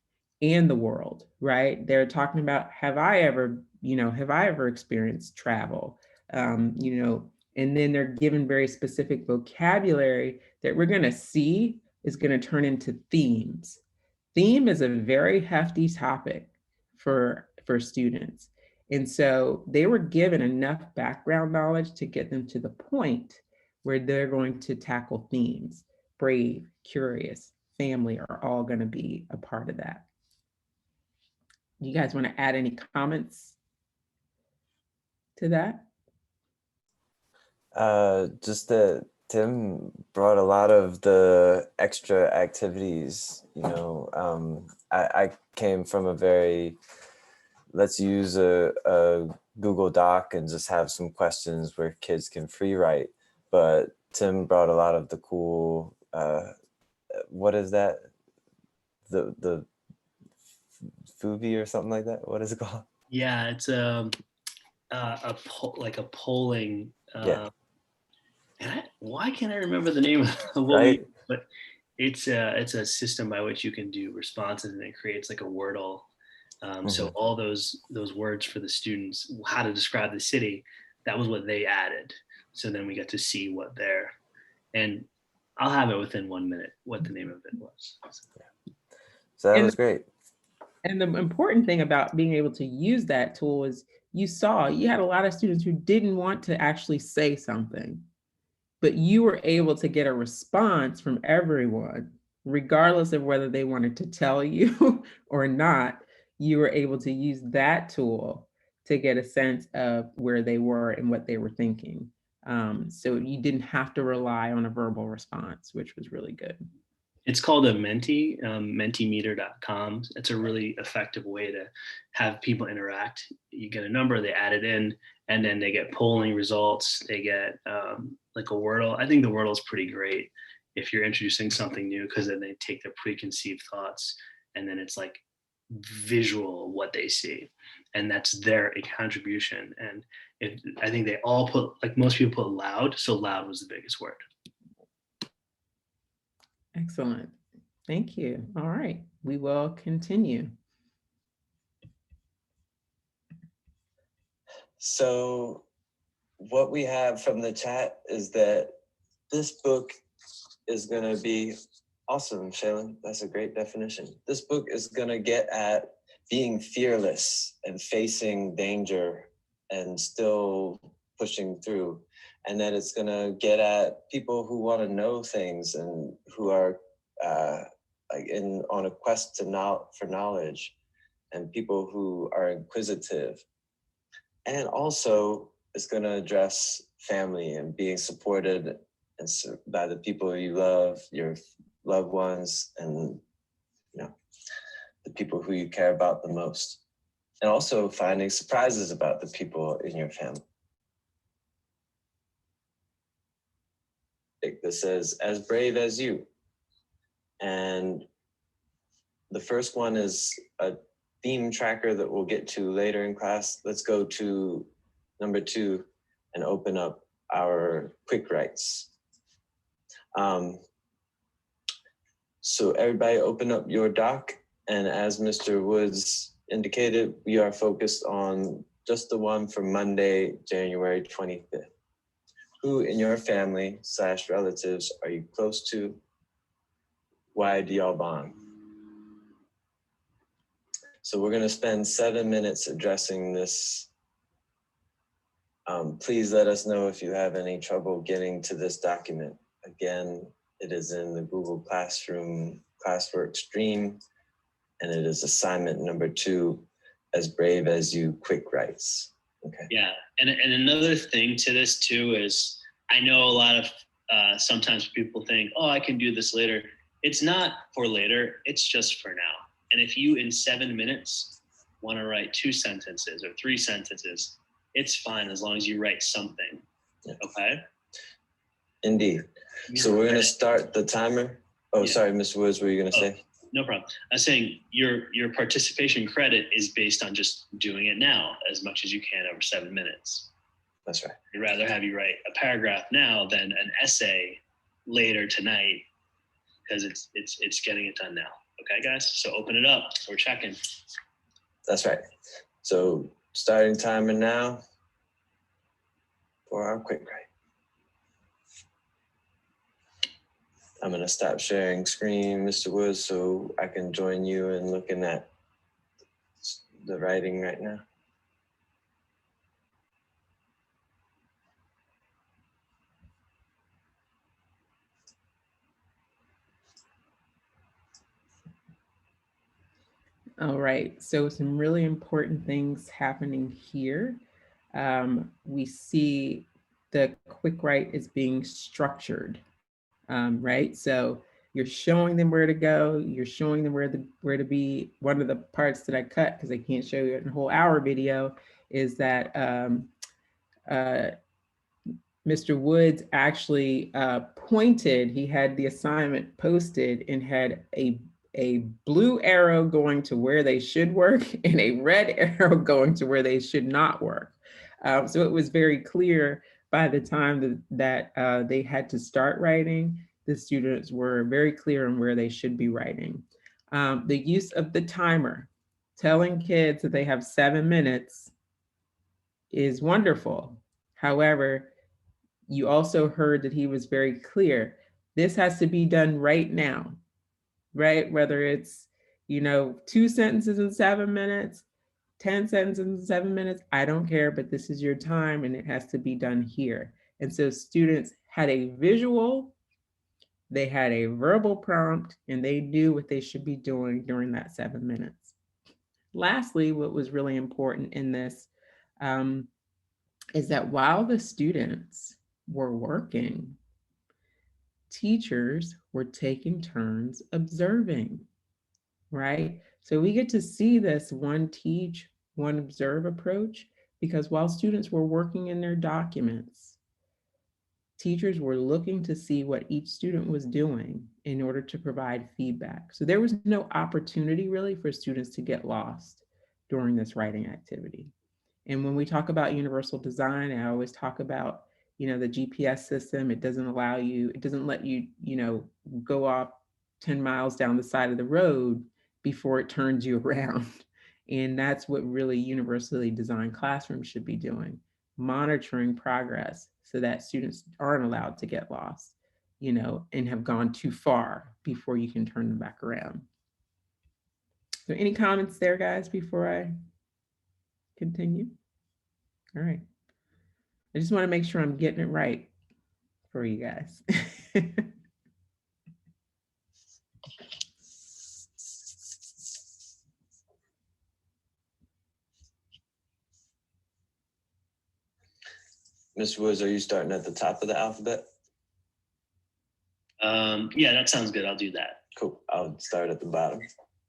and the world, right? They're talking about, have I ever experienced travel? And then they're given very specific vocabulary that we're going to see is going to turn into themes. Theme is a very hefty topic for students. And so they were given enough background knowledge to get them to the point where they're going to tackle themes. Brave, curious, family are all going to be a part of that. You guys want to add any comments to that? Just that Tim brought a lot of the extra activities, I came from a very, let's use a Google Doc and just have some questions where kids can free write. But Tim brought a lot of the cool, what is that? The Fubi or something like that? What is it called? Yeah, it's a polling. Yeah. And why can't I remember the name of what Right? but it's a system by which you can do responses, and it creates like a Wordle. So all those words for the students, how to describe the city, that was what they added. So then we got to see what they're, and I'll have it within 1 minute what the name of it was. So that was great. And the important thing about being able to use that tool is you had a lot of students who didn't want to actually say something, but you were able to get a response from everyone, regardless of whether they wanted to tell you or not. You were able to use that tool to get a sense of where they were and what they were thinking. So you didn't have to rely on a verbal response, which was really good. It's called a Menti, mentimeter.com. It's a really effective way to have people interact. You get a number, they add it in, and then they get polling results. They get like a Wordle. I think the Wordle is pretty great if you're introducing something new, because then they take their preconceived thoughts and then it's like visual what they see, and that's their contribution. And I think they all put, like most people put loud, so loud was the biggest word. Excellent. Thank you. All right, we will continue. So what we have from the chat is that this book is going to be awesome, Shaylin. That's a great definition. This book is going to get at being fearless and facing danger and still pushing through. And that it's going to get at people who want to know things and who are on a quest for knowledge, and people who are inquisitive. And also it's going to address family and being supported and by the people you love, your loved ones, and the people who you care about the most. And also finding surprises about the people in your family. This says, as brave as you. And the first one is a theme tracker that we'll get to later in class. Let's go to number 2 and open up our quick writes. So everybody open up your doc. And as Mr. Woods indicated, we are focused on just the one for Monday, January 25th. Who in your family / relatives are you close to? Why do y'all bond? So we're going to spend 7 minutes addressing this. Please let us know if you have any trouble getting to this document. Again, it is in the Google Classroom classwork stream, and it is assignment number 2, as brave as you quick writes. Okay. Yeah, and another thing to this too is I know a lot of sometimes people think, oh, I can do this later. It's not for later, it's just for now. And if you in 7 minutes want to write 2 sentences or 3 sentences, it's fine as long as you write something. Yeah. Okay. Indeed. So we're gonna start the timer. Oh, Yeah. sorry, Mr. Woods, what were you gonna say? No problem. I'm saying your participation credit is based on just doing it now as much as you can over 7 minutes. That's right. I'd rather have you write a paragraph now than an essay later tonight because it's getting it done now. Okay, guys. So open it up. We're checking. That's right. So starting timer now for our quick write. I'm gonna stop sharing screen, Mr. Woods, so I can join you in looking at the writing right now. All right, so some really important things happening here. We see the quick write is being structured, right? So you're showing them where to go, you're showing them where to be. One of the parts that I cut, because I can't show you in a whole hour video, is that Mr. Woods actually pointed, he had the assignment posted and had a blue arrow going to where they should work and a red arrow going to where they should not work. So it was very clear by the time that they had to start writing, the students were very clear on where they should be writing. The use of the timer, telling kids that they have 7 minutes is wonderful. However, you also heard that he was very clear. This has to be done right now, right? Whether it's, 2 sentences in 7 minutes, 10 sentences in 7 minutes, I don't care, but this is your time and it has to be done here. And so students had a visual, they had a verbal prompt, and they knew what they should be doing during that 7 minutes. Lastly, what was really important in this is that while the students were working, teachers were taking turns observing, right? So we get to see this one teach, one observe approach, because while students were working in their documents, teachers were looking to see what each student was doing in order to provide feedback. So there was no opportunity really for students to get lost during this writing activity. And when we talk about universal design, I always talk about, the GPS system. It doesn't allow you, it doesn't let you, go off 10 miles down the side of the road before it turns you around. And that's what really universally designed classrooms should be doing, monitoring progress so that students aren't allowed to get lost, and have gone too far before you can turn them back around. So any comments there, guys, before I continue? All right. I just want to make sure I'm getting it right for you guys. Mr. Woods, are you starting at the top of the alphabet? Yeah, that sounds good. I'll do that. Cool. I'll start at the bottom.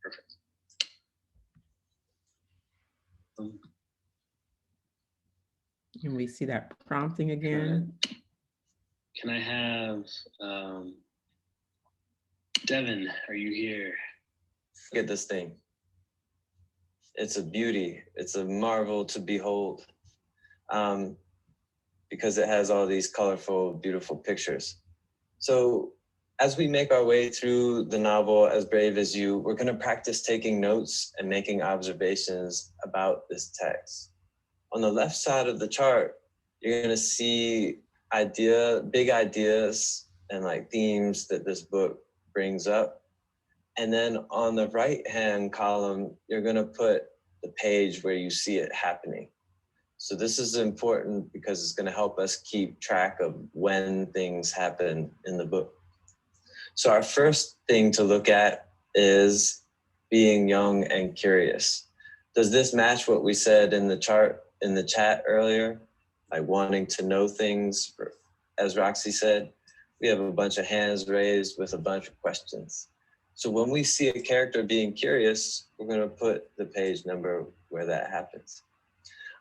Perfect. And we see that prompting again. Can I have Devin, are you here? Look at this thing. It's a beauty. It's a marvel to behold, because it has all these colorful, beautiful pictures. So as we make our way through the novel, As Brave as You, we're going to practice taking notes and making observations about this text. On the left side of the chart, you're going to see big ideas and like themes that this book brings up. And then on the right-hand column, you're going to put the page where you see it happening. So this is important because it's going to help us keep track of when things happen in the book. So our first thing to look at is being young and curious. Does this match what we said in the chart in the chat earlier, like wanting to know things, as Roxy said, we have a bunch of hands raised with a bunch of questions. So when we see a character being curious, we're gonna put the page number where that happens.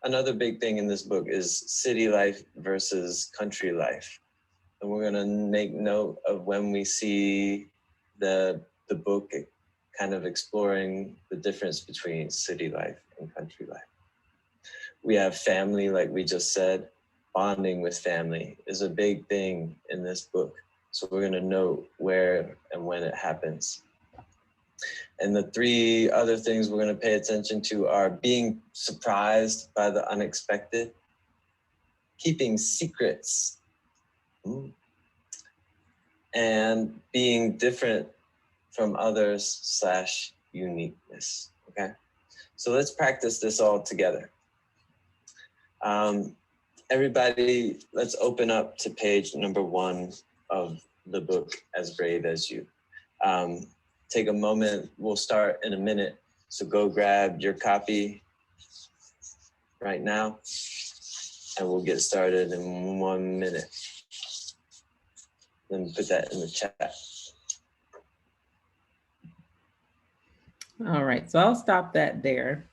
Another big thing in this book is city life versus country life. And we're gonna make note of when we see the book kind of exploring the difference between city life and country life. We have family, like we just said. Bonding with family is a big thing in this book. So we're gonna note where and when it happens. And the three other things we're gonna pay attention to are being surprised by the unexpected, keeping secrets, and being different from others / uniqueness, okay? So let's practice this all together. Everybody, let's open up to page number 1 of the book, As Brave as You. Take a moment, we'll start in a minute. So go grab your copy right now and we'll get started in 1 minute. Let me put that in the chat. All right, so I'll stop that there.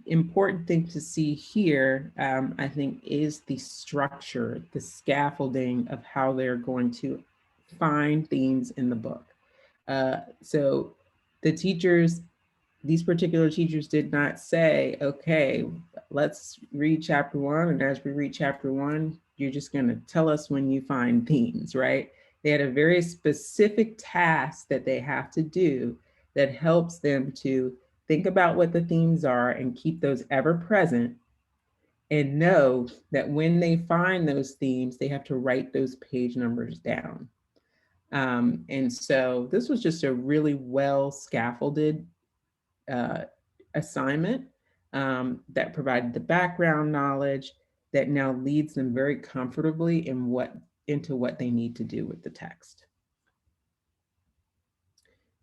Important thing to see here, I think, is the structure, the scaffolding of how they're going to find themes in the book. So the teachers, these particular teachers did not say, okay, let's read chapter 1, and as we read chapter 1, you're just going to tell us when you find themes, right? They had a very specific task that they have to do that helps them to think about what the themes are and keep those ever present, and know that when they find those themes, they have to write those page numbers down. And so this was just a really well scaffolded assignment that provided the background knowledge that now leads them very comfortably into what they need to do with the text.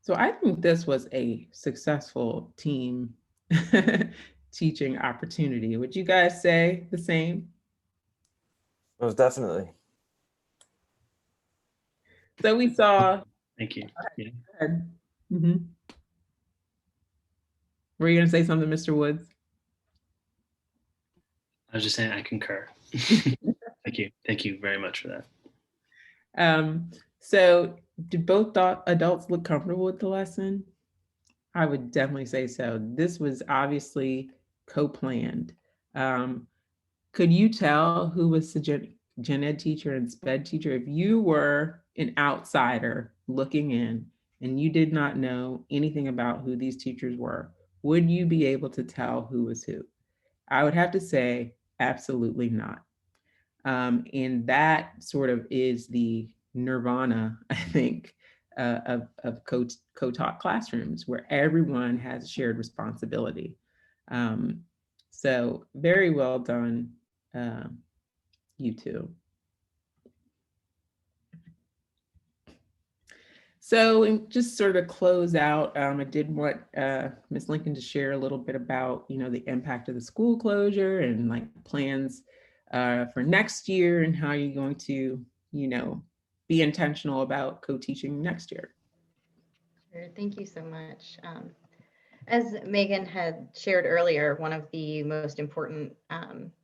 So I think this was a successful team teaching opportunity. Would you guys say the same? Most definitely. So we saw. Thank you. Yeah. Mm-hmm. Were you going to say something, Mr. Woods? I was just saying I concur. Thank you. Thank you very much for that. So do both adults look comfortable with the lesson? I would definitely say so. This was obviously co-planned. Could you tell who was the gen ed teacher and sped teacher? If you were an outsider looking in and you did not know anything about who these teachers were, would you be able to tell who was who? I would have to say absolutely not. And that sort of is the nirvana, I think, of co-taught classrooms where everyone has a shared responsibility. So very well done, you two. So just sort of close out, I did want Ms. Lincoln to share a little bit about, the impact of the school closure and like plans for next year and how you're going to, be intentional about co-teaching next year. Sure. Thank you so much. As Megan had shared earlier, one of the most important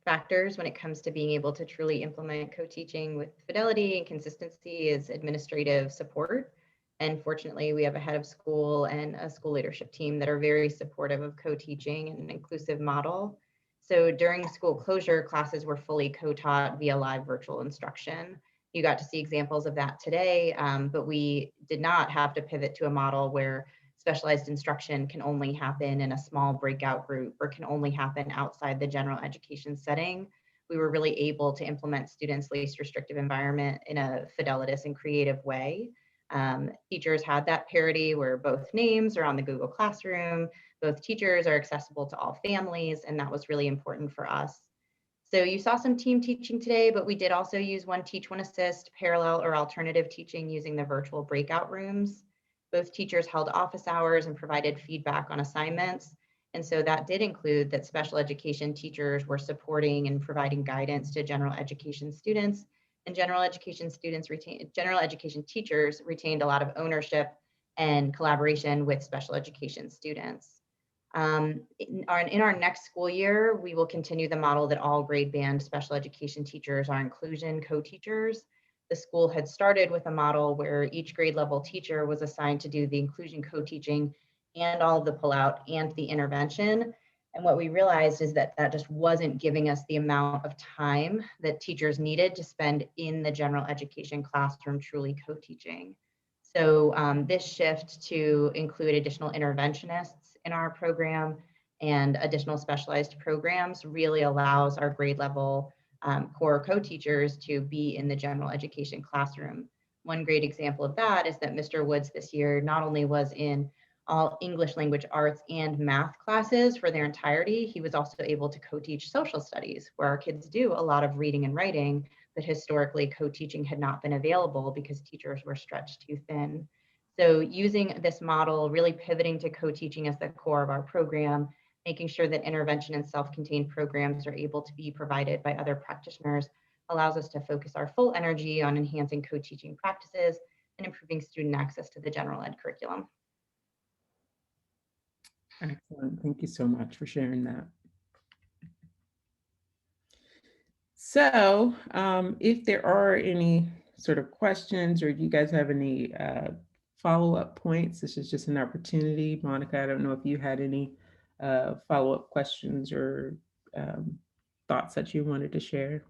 factors when it comes to being able to truly implement co-teaching with fidelity and consistency is administrative support. And fortunately, we have a head of school and a school leadership team that are very supportive of co-teaching and an inclusive model. So during school closure, classes were fully co-taught via live virtual instruction. You got to see examples of that today, but we did not have to pivot to a model where specialized instruction can only happen in a small breakout group or can only happen outside the general education setting. We were really able to implement students' least restrictive environment in a fidelitous and creative way. Teachers had that parity where both names are on the Google Classroom, both teachers are accessible to all families, and that was really important for us. So you saw some team teaching today, but we did also use one teach, one assist, parallel or alternative teaching using the virtual breakout rooms. Both teachers held office hours and provided feedback on assignments. And so that did include that special education teachers were supporting and providing guidance to general education students, and general education teachers retained a lot of ownership and collaboration with special education students. In our next school year, we will continue the model that all grade band special education teachers are inclusion co-teachers. The school had started with a model where each grade level teacher was assigned to do the inclusion co-teaching and all of the pullout and the intervention. And what we realized is that that just wasn't giving us the amount of time that teachers needed to spend in the general education classroom truly co-teaching. So this shift to include additional interventionists in our program and additional specialized programs really allows our grade level core co-teachers to be in the general education classroom. One great example of that is that Mr. Woods this year not only was in all English language arts and math classes for their entirety, he was also able to co-teach social studies, where our kids do a lot of reading and writing, but historically co-teaching had not been available because teachers were stretched too thin. So using this model, really pivoting to co-teaching as the core of our program, making sure that intervention and self-contained programs are able to be provided by other practitioners allows us to focus our full energy on enhancing co-teaching practices and improving student access to the general ed curriculum. Excellent. Thank you so much for sharing that. So if there are any sort of questions or you guys have any follow-up points, this is just an opportunity. Monica, I don't know if you had any follow-up questions or thoughts that you wanted to share.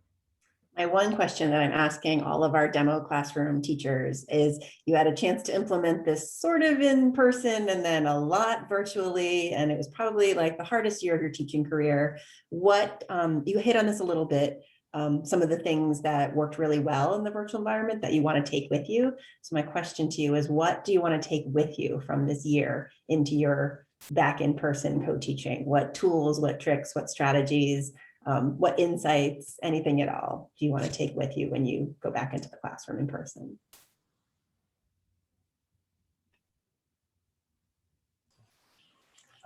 My one question that I'm asking all of our demo classroom teachers is, you had a chance to implement this sort of in person and then a lot virtually, and it was probably like the hardest year of your teaching career. What, you hit on this a little bit, some of the things that worked really well in the virtual environment that you want to take with you. So my question to you is, what do you want to take with you from this year into your back in person co-teaching? What tools, what tricks, what strategies, what insights, anything at all do you want to take with you when you go back into the classroom in person?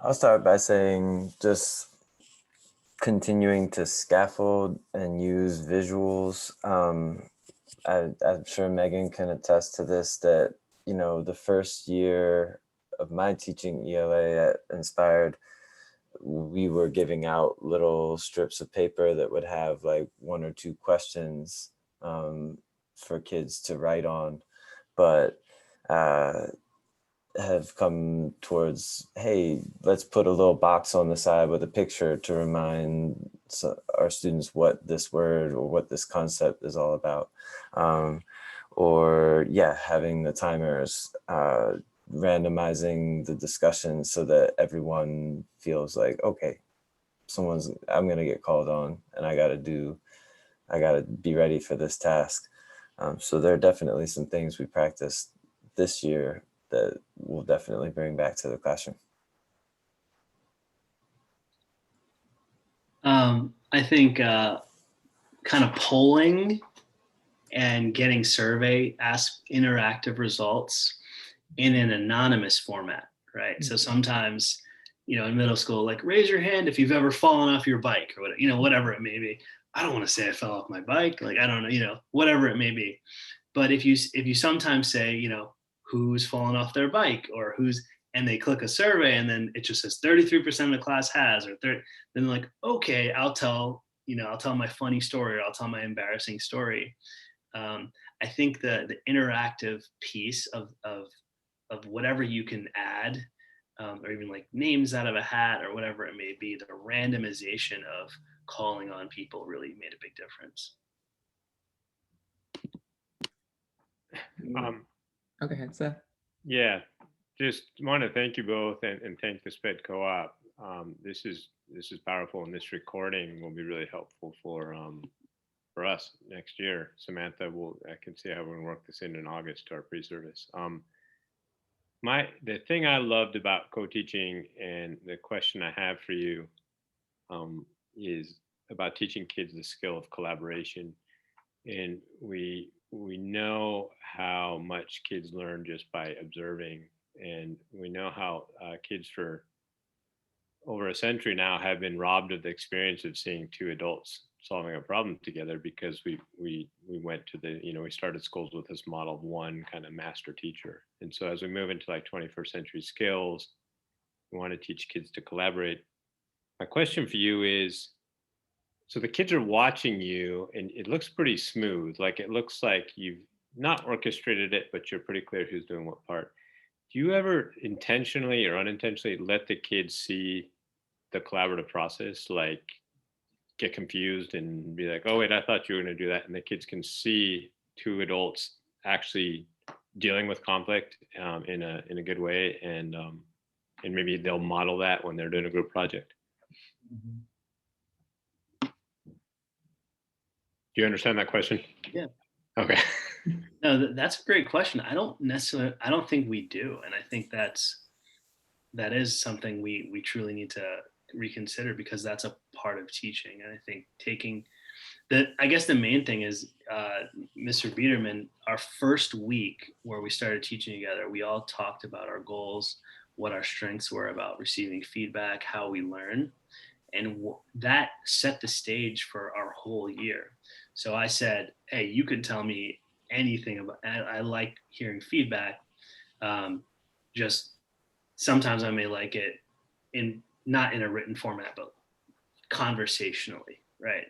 I'll start by saying just continuing to scaffold and use visuals. I'm sure Megan can attest to this, that, you know, the first year of my teaching ELA at Inspired, we were giving out little strips of paper that would have like 1 or 2 questions for kids to write on, but have come towards, hey, let's put a little box on the side with a picture to remind our students what this word or what this concept is all about. Or yeah, having the timers, randomizing the discussion so that everyone feels like, okay, I'm gonna get called on and I gotta be ready for this task. So there are definitely some things we practiced this year that we'll definitely bring back to the classroom. I think kind of polling and getting interactive results in an anonymous format, right? So sometimes, you know, in middle school, like raise your hand if you've ever fallen off your bike or whatever, you know, whatever it may be. I don't want to say I fell off my bike, like I don't know, you know, whatever it may be. But if you sometimes say, you know, who's fallen off their bike or and they click a survey and then it just says 33% of the class has, or 30, then like, okay, I'll tell my funny story, or I'll tell my embarrassing story. I think the interactive piece of whatever you can add, or even like names out of a hat or whatever it may be, the randomization of calling on people really made a big difference. Okay, Seth. Yeah, just want to thank you both and thank the SPED Co-op. This is powerful, and this recording will be really helpful for us next year. Samantha, I can see how we can work this in August to our pre-service. The thing I loved about co-teaching, and the question I have for you is about teaching kids the skill of collaboration. And we know how much kids learn just by observing, and we know how kids for over a century now have been robbed of the experience of seeing two adults solving a problem together because we went to the, we started schools with this model of one kind of master teacher. And so as we move into like 21st century skills, we want to teach kids to collaborate. My question for you is, so the kids are watching you and it looks pretty smooth. Like it looks like you've not orchestrated it, but you're pretty clear who's doing what part. Do you ever intentionally or unintentionally let the kids see the collaborative process, like get confused and be like, oh wait, I thought you were going to do that, and the kids can see two adults actually dealing with conflict in a good way, and maybe they'll model that when they're doing a group project. Do you understand that question? Yeah. Okay. No, that's a great question. I don't think we do, and I think that is something we truly need to reconsider, because that's a part of teaching. And I think I guess the main thing is, Mr. Biederman, our first week where we started teaching together, we all talked about our goals, what our strengths were about receiving feedback, how we learn, and that set the stage for our whole year. So I said, hey, you can tell me anything about, I like hearing feedback. Just sometimes I may like it not in a written format, but conversationally, right?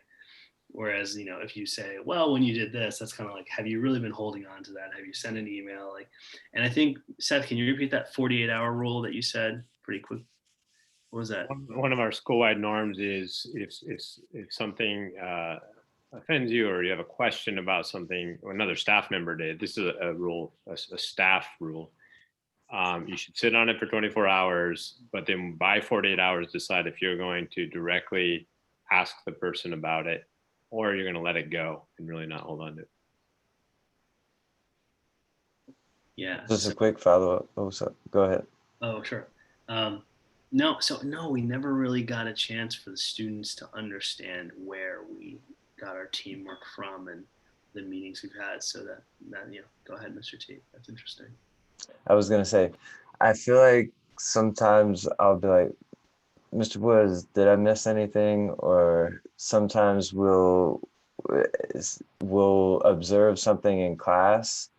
Whereas, if you say, well, when you did this, that's kind of like, have you really been holding on to that? Have you sent an email? And I think, Seth, can you repeat that 48-hour rule that you said pretty quick? What was that? One of our school-wide norms is if something offends you or you have a question about something or another staff member did, this is a rule, a staff rule. You should sit on it for 24 hours, but then by 48 hours, decide if you're going to directly ask the person about it or you're going to let it go and really not hold on to it. Yeah. Just a quick follow-up. Oh, so go ahead. Oh, sure. No, we never really got a chance for the students to understand where we got our teamwork from and the meetings we've had. So that go ahead, Mr. T. That's interesting. I was gonna say, I feel like sometimes I'll be like, Mr. Woods, did I miss anything? Or sometimes we'll observe something in class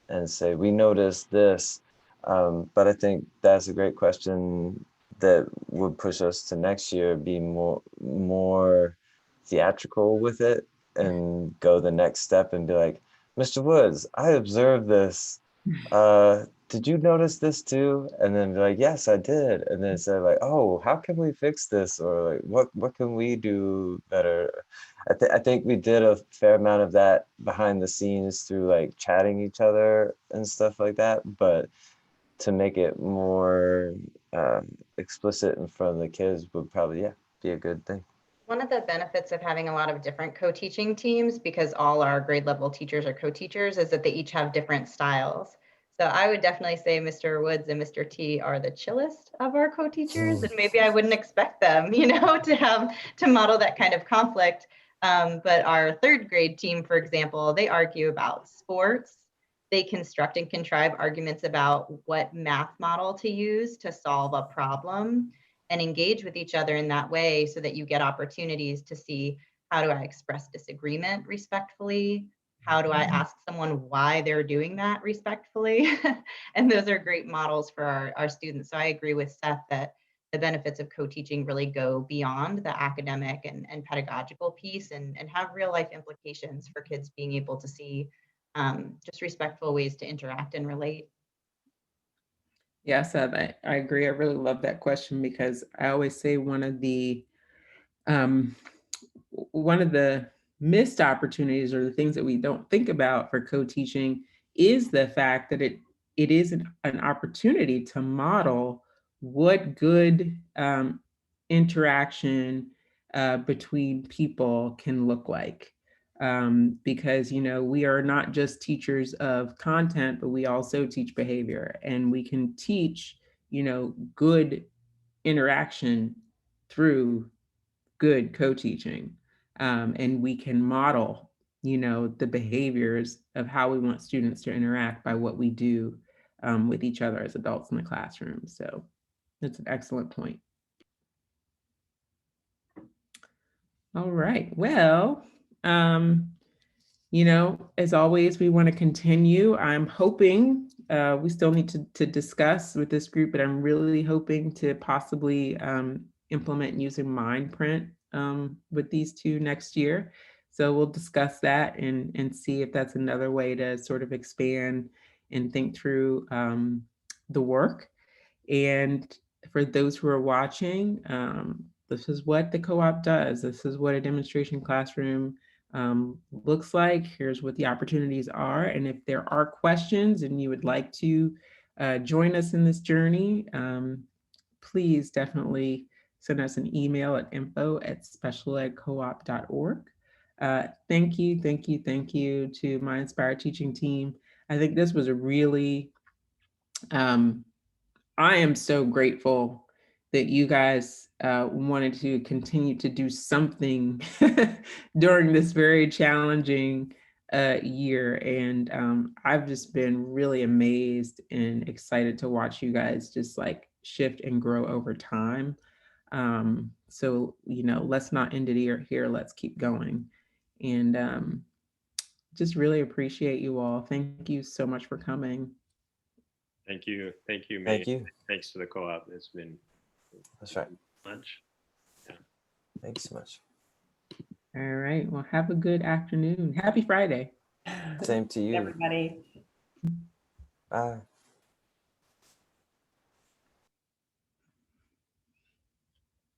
and say, we noticed this. But I think that's a great question that would push us to next year, be more theatrical with it and go the next step and be like, Mr. Woods, I observed this. Did you notice this too? And then be like, yes, I did. And then say like, oh, how can we fix this? Or like, what can we do better? I think we did a fair amount of that behind the scenes through like chatting each other and stuff like that. But to make it more explicit in front of the kids would probably, be a good thing. One of the benefits of having a lot of different co-teaching teams, because all our grade level teachers are co-teachers, is that they each have different styles. So I would definitely say Mr. Woods and Mr. T are the chillest of our co-teachers, and maybe I wouldn't expect them, to model that kind of conflict. But our third grade team, for example, they argue about sports. They construct and contrive arguments about what math model to use to solve a problem, and engage with each other in that way so that you get opportunities to see, how do I express disagreement respectfully? How do I ask someone why they're doing that respectfully? And those are great models for our students. So I agree with Seth that the benefits of co-teaching really go beyond the academic and pedagogical piece, and have real life implications for kids being able to see just respectful ways to interact and relate. Yes, I agree. I really love that question, because I always say one of the missed opportunities, or the things that we don't think about for co-teaching, is the fact that it is an opportunity to model what good interaction between people can look like. Because we are not just teachers of content, but we also teach behavior, and we can teach good interaction through good co-teaching, and we can model the behaviors of how we want students to interact by what we do with each other as adults in the classroom. So that's an excellent point. All right. Well, you know, as always, we want to continue. I'm hoping we still need to discuss with this group, but I'm really hoping to possibly implement using Mindprint with these two next year. So we'll discuss that and see if that's another way to sort of expand and think through the work. And for those who are watching, this is what the co-op does. This is what a demonstration classroom looks like. Here's what the opportunities are. And if there are questions and you would like to join us in this journey, please definitely send us an email at info@specialedcoop.org. Thank you, thank you, thank you to my Inspired Teaching team. I think this was a really I am so grateful that you guys wanted to continue to do something during this very challenging year. And I've just been really amazed and excited to watch you guys just like shift and grow over time. So, you know, let's not end it here. Let's keep going. And just really appreciate you all. Thank you so much for coming. Thank you, May. Thank you. Thanks to the co-op. It's been That's right. Much. Thanks so much. All right. Well, have a good afternoon. Happy Friday. Same to you. Everybody. Bye.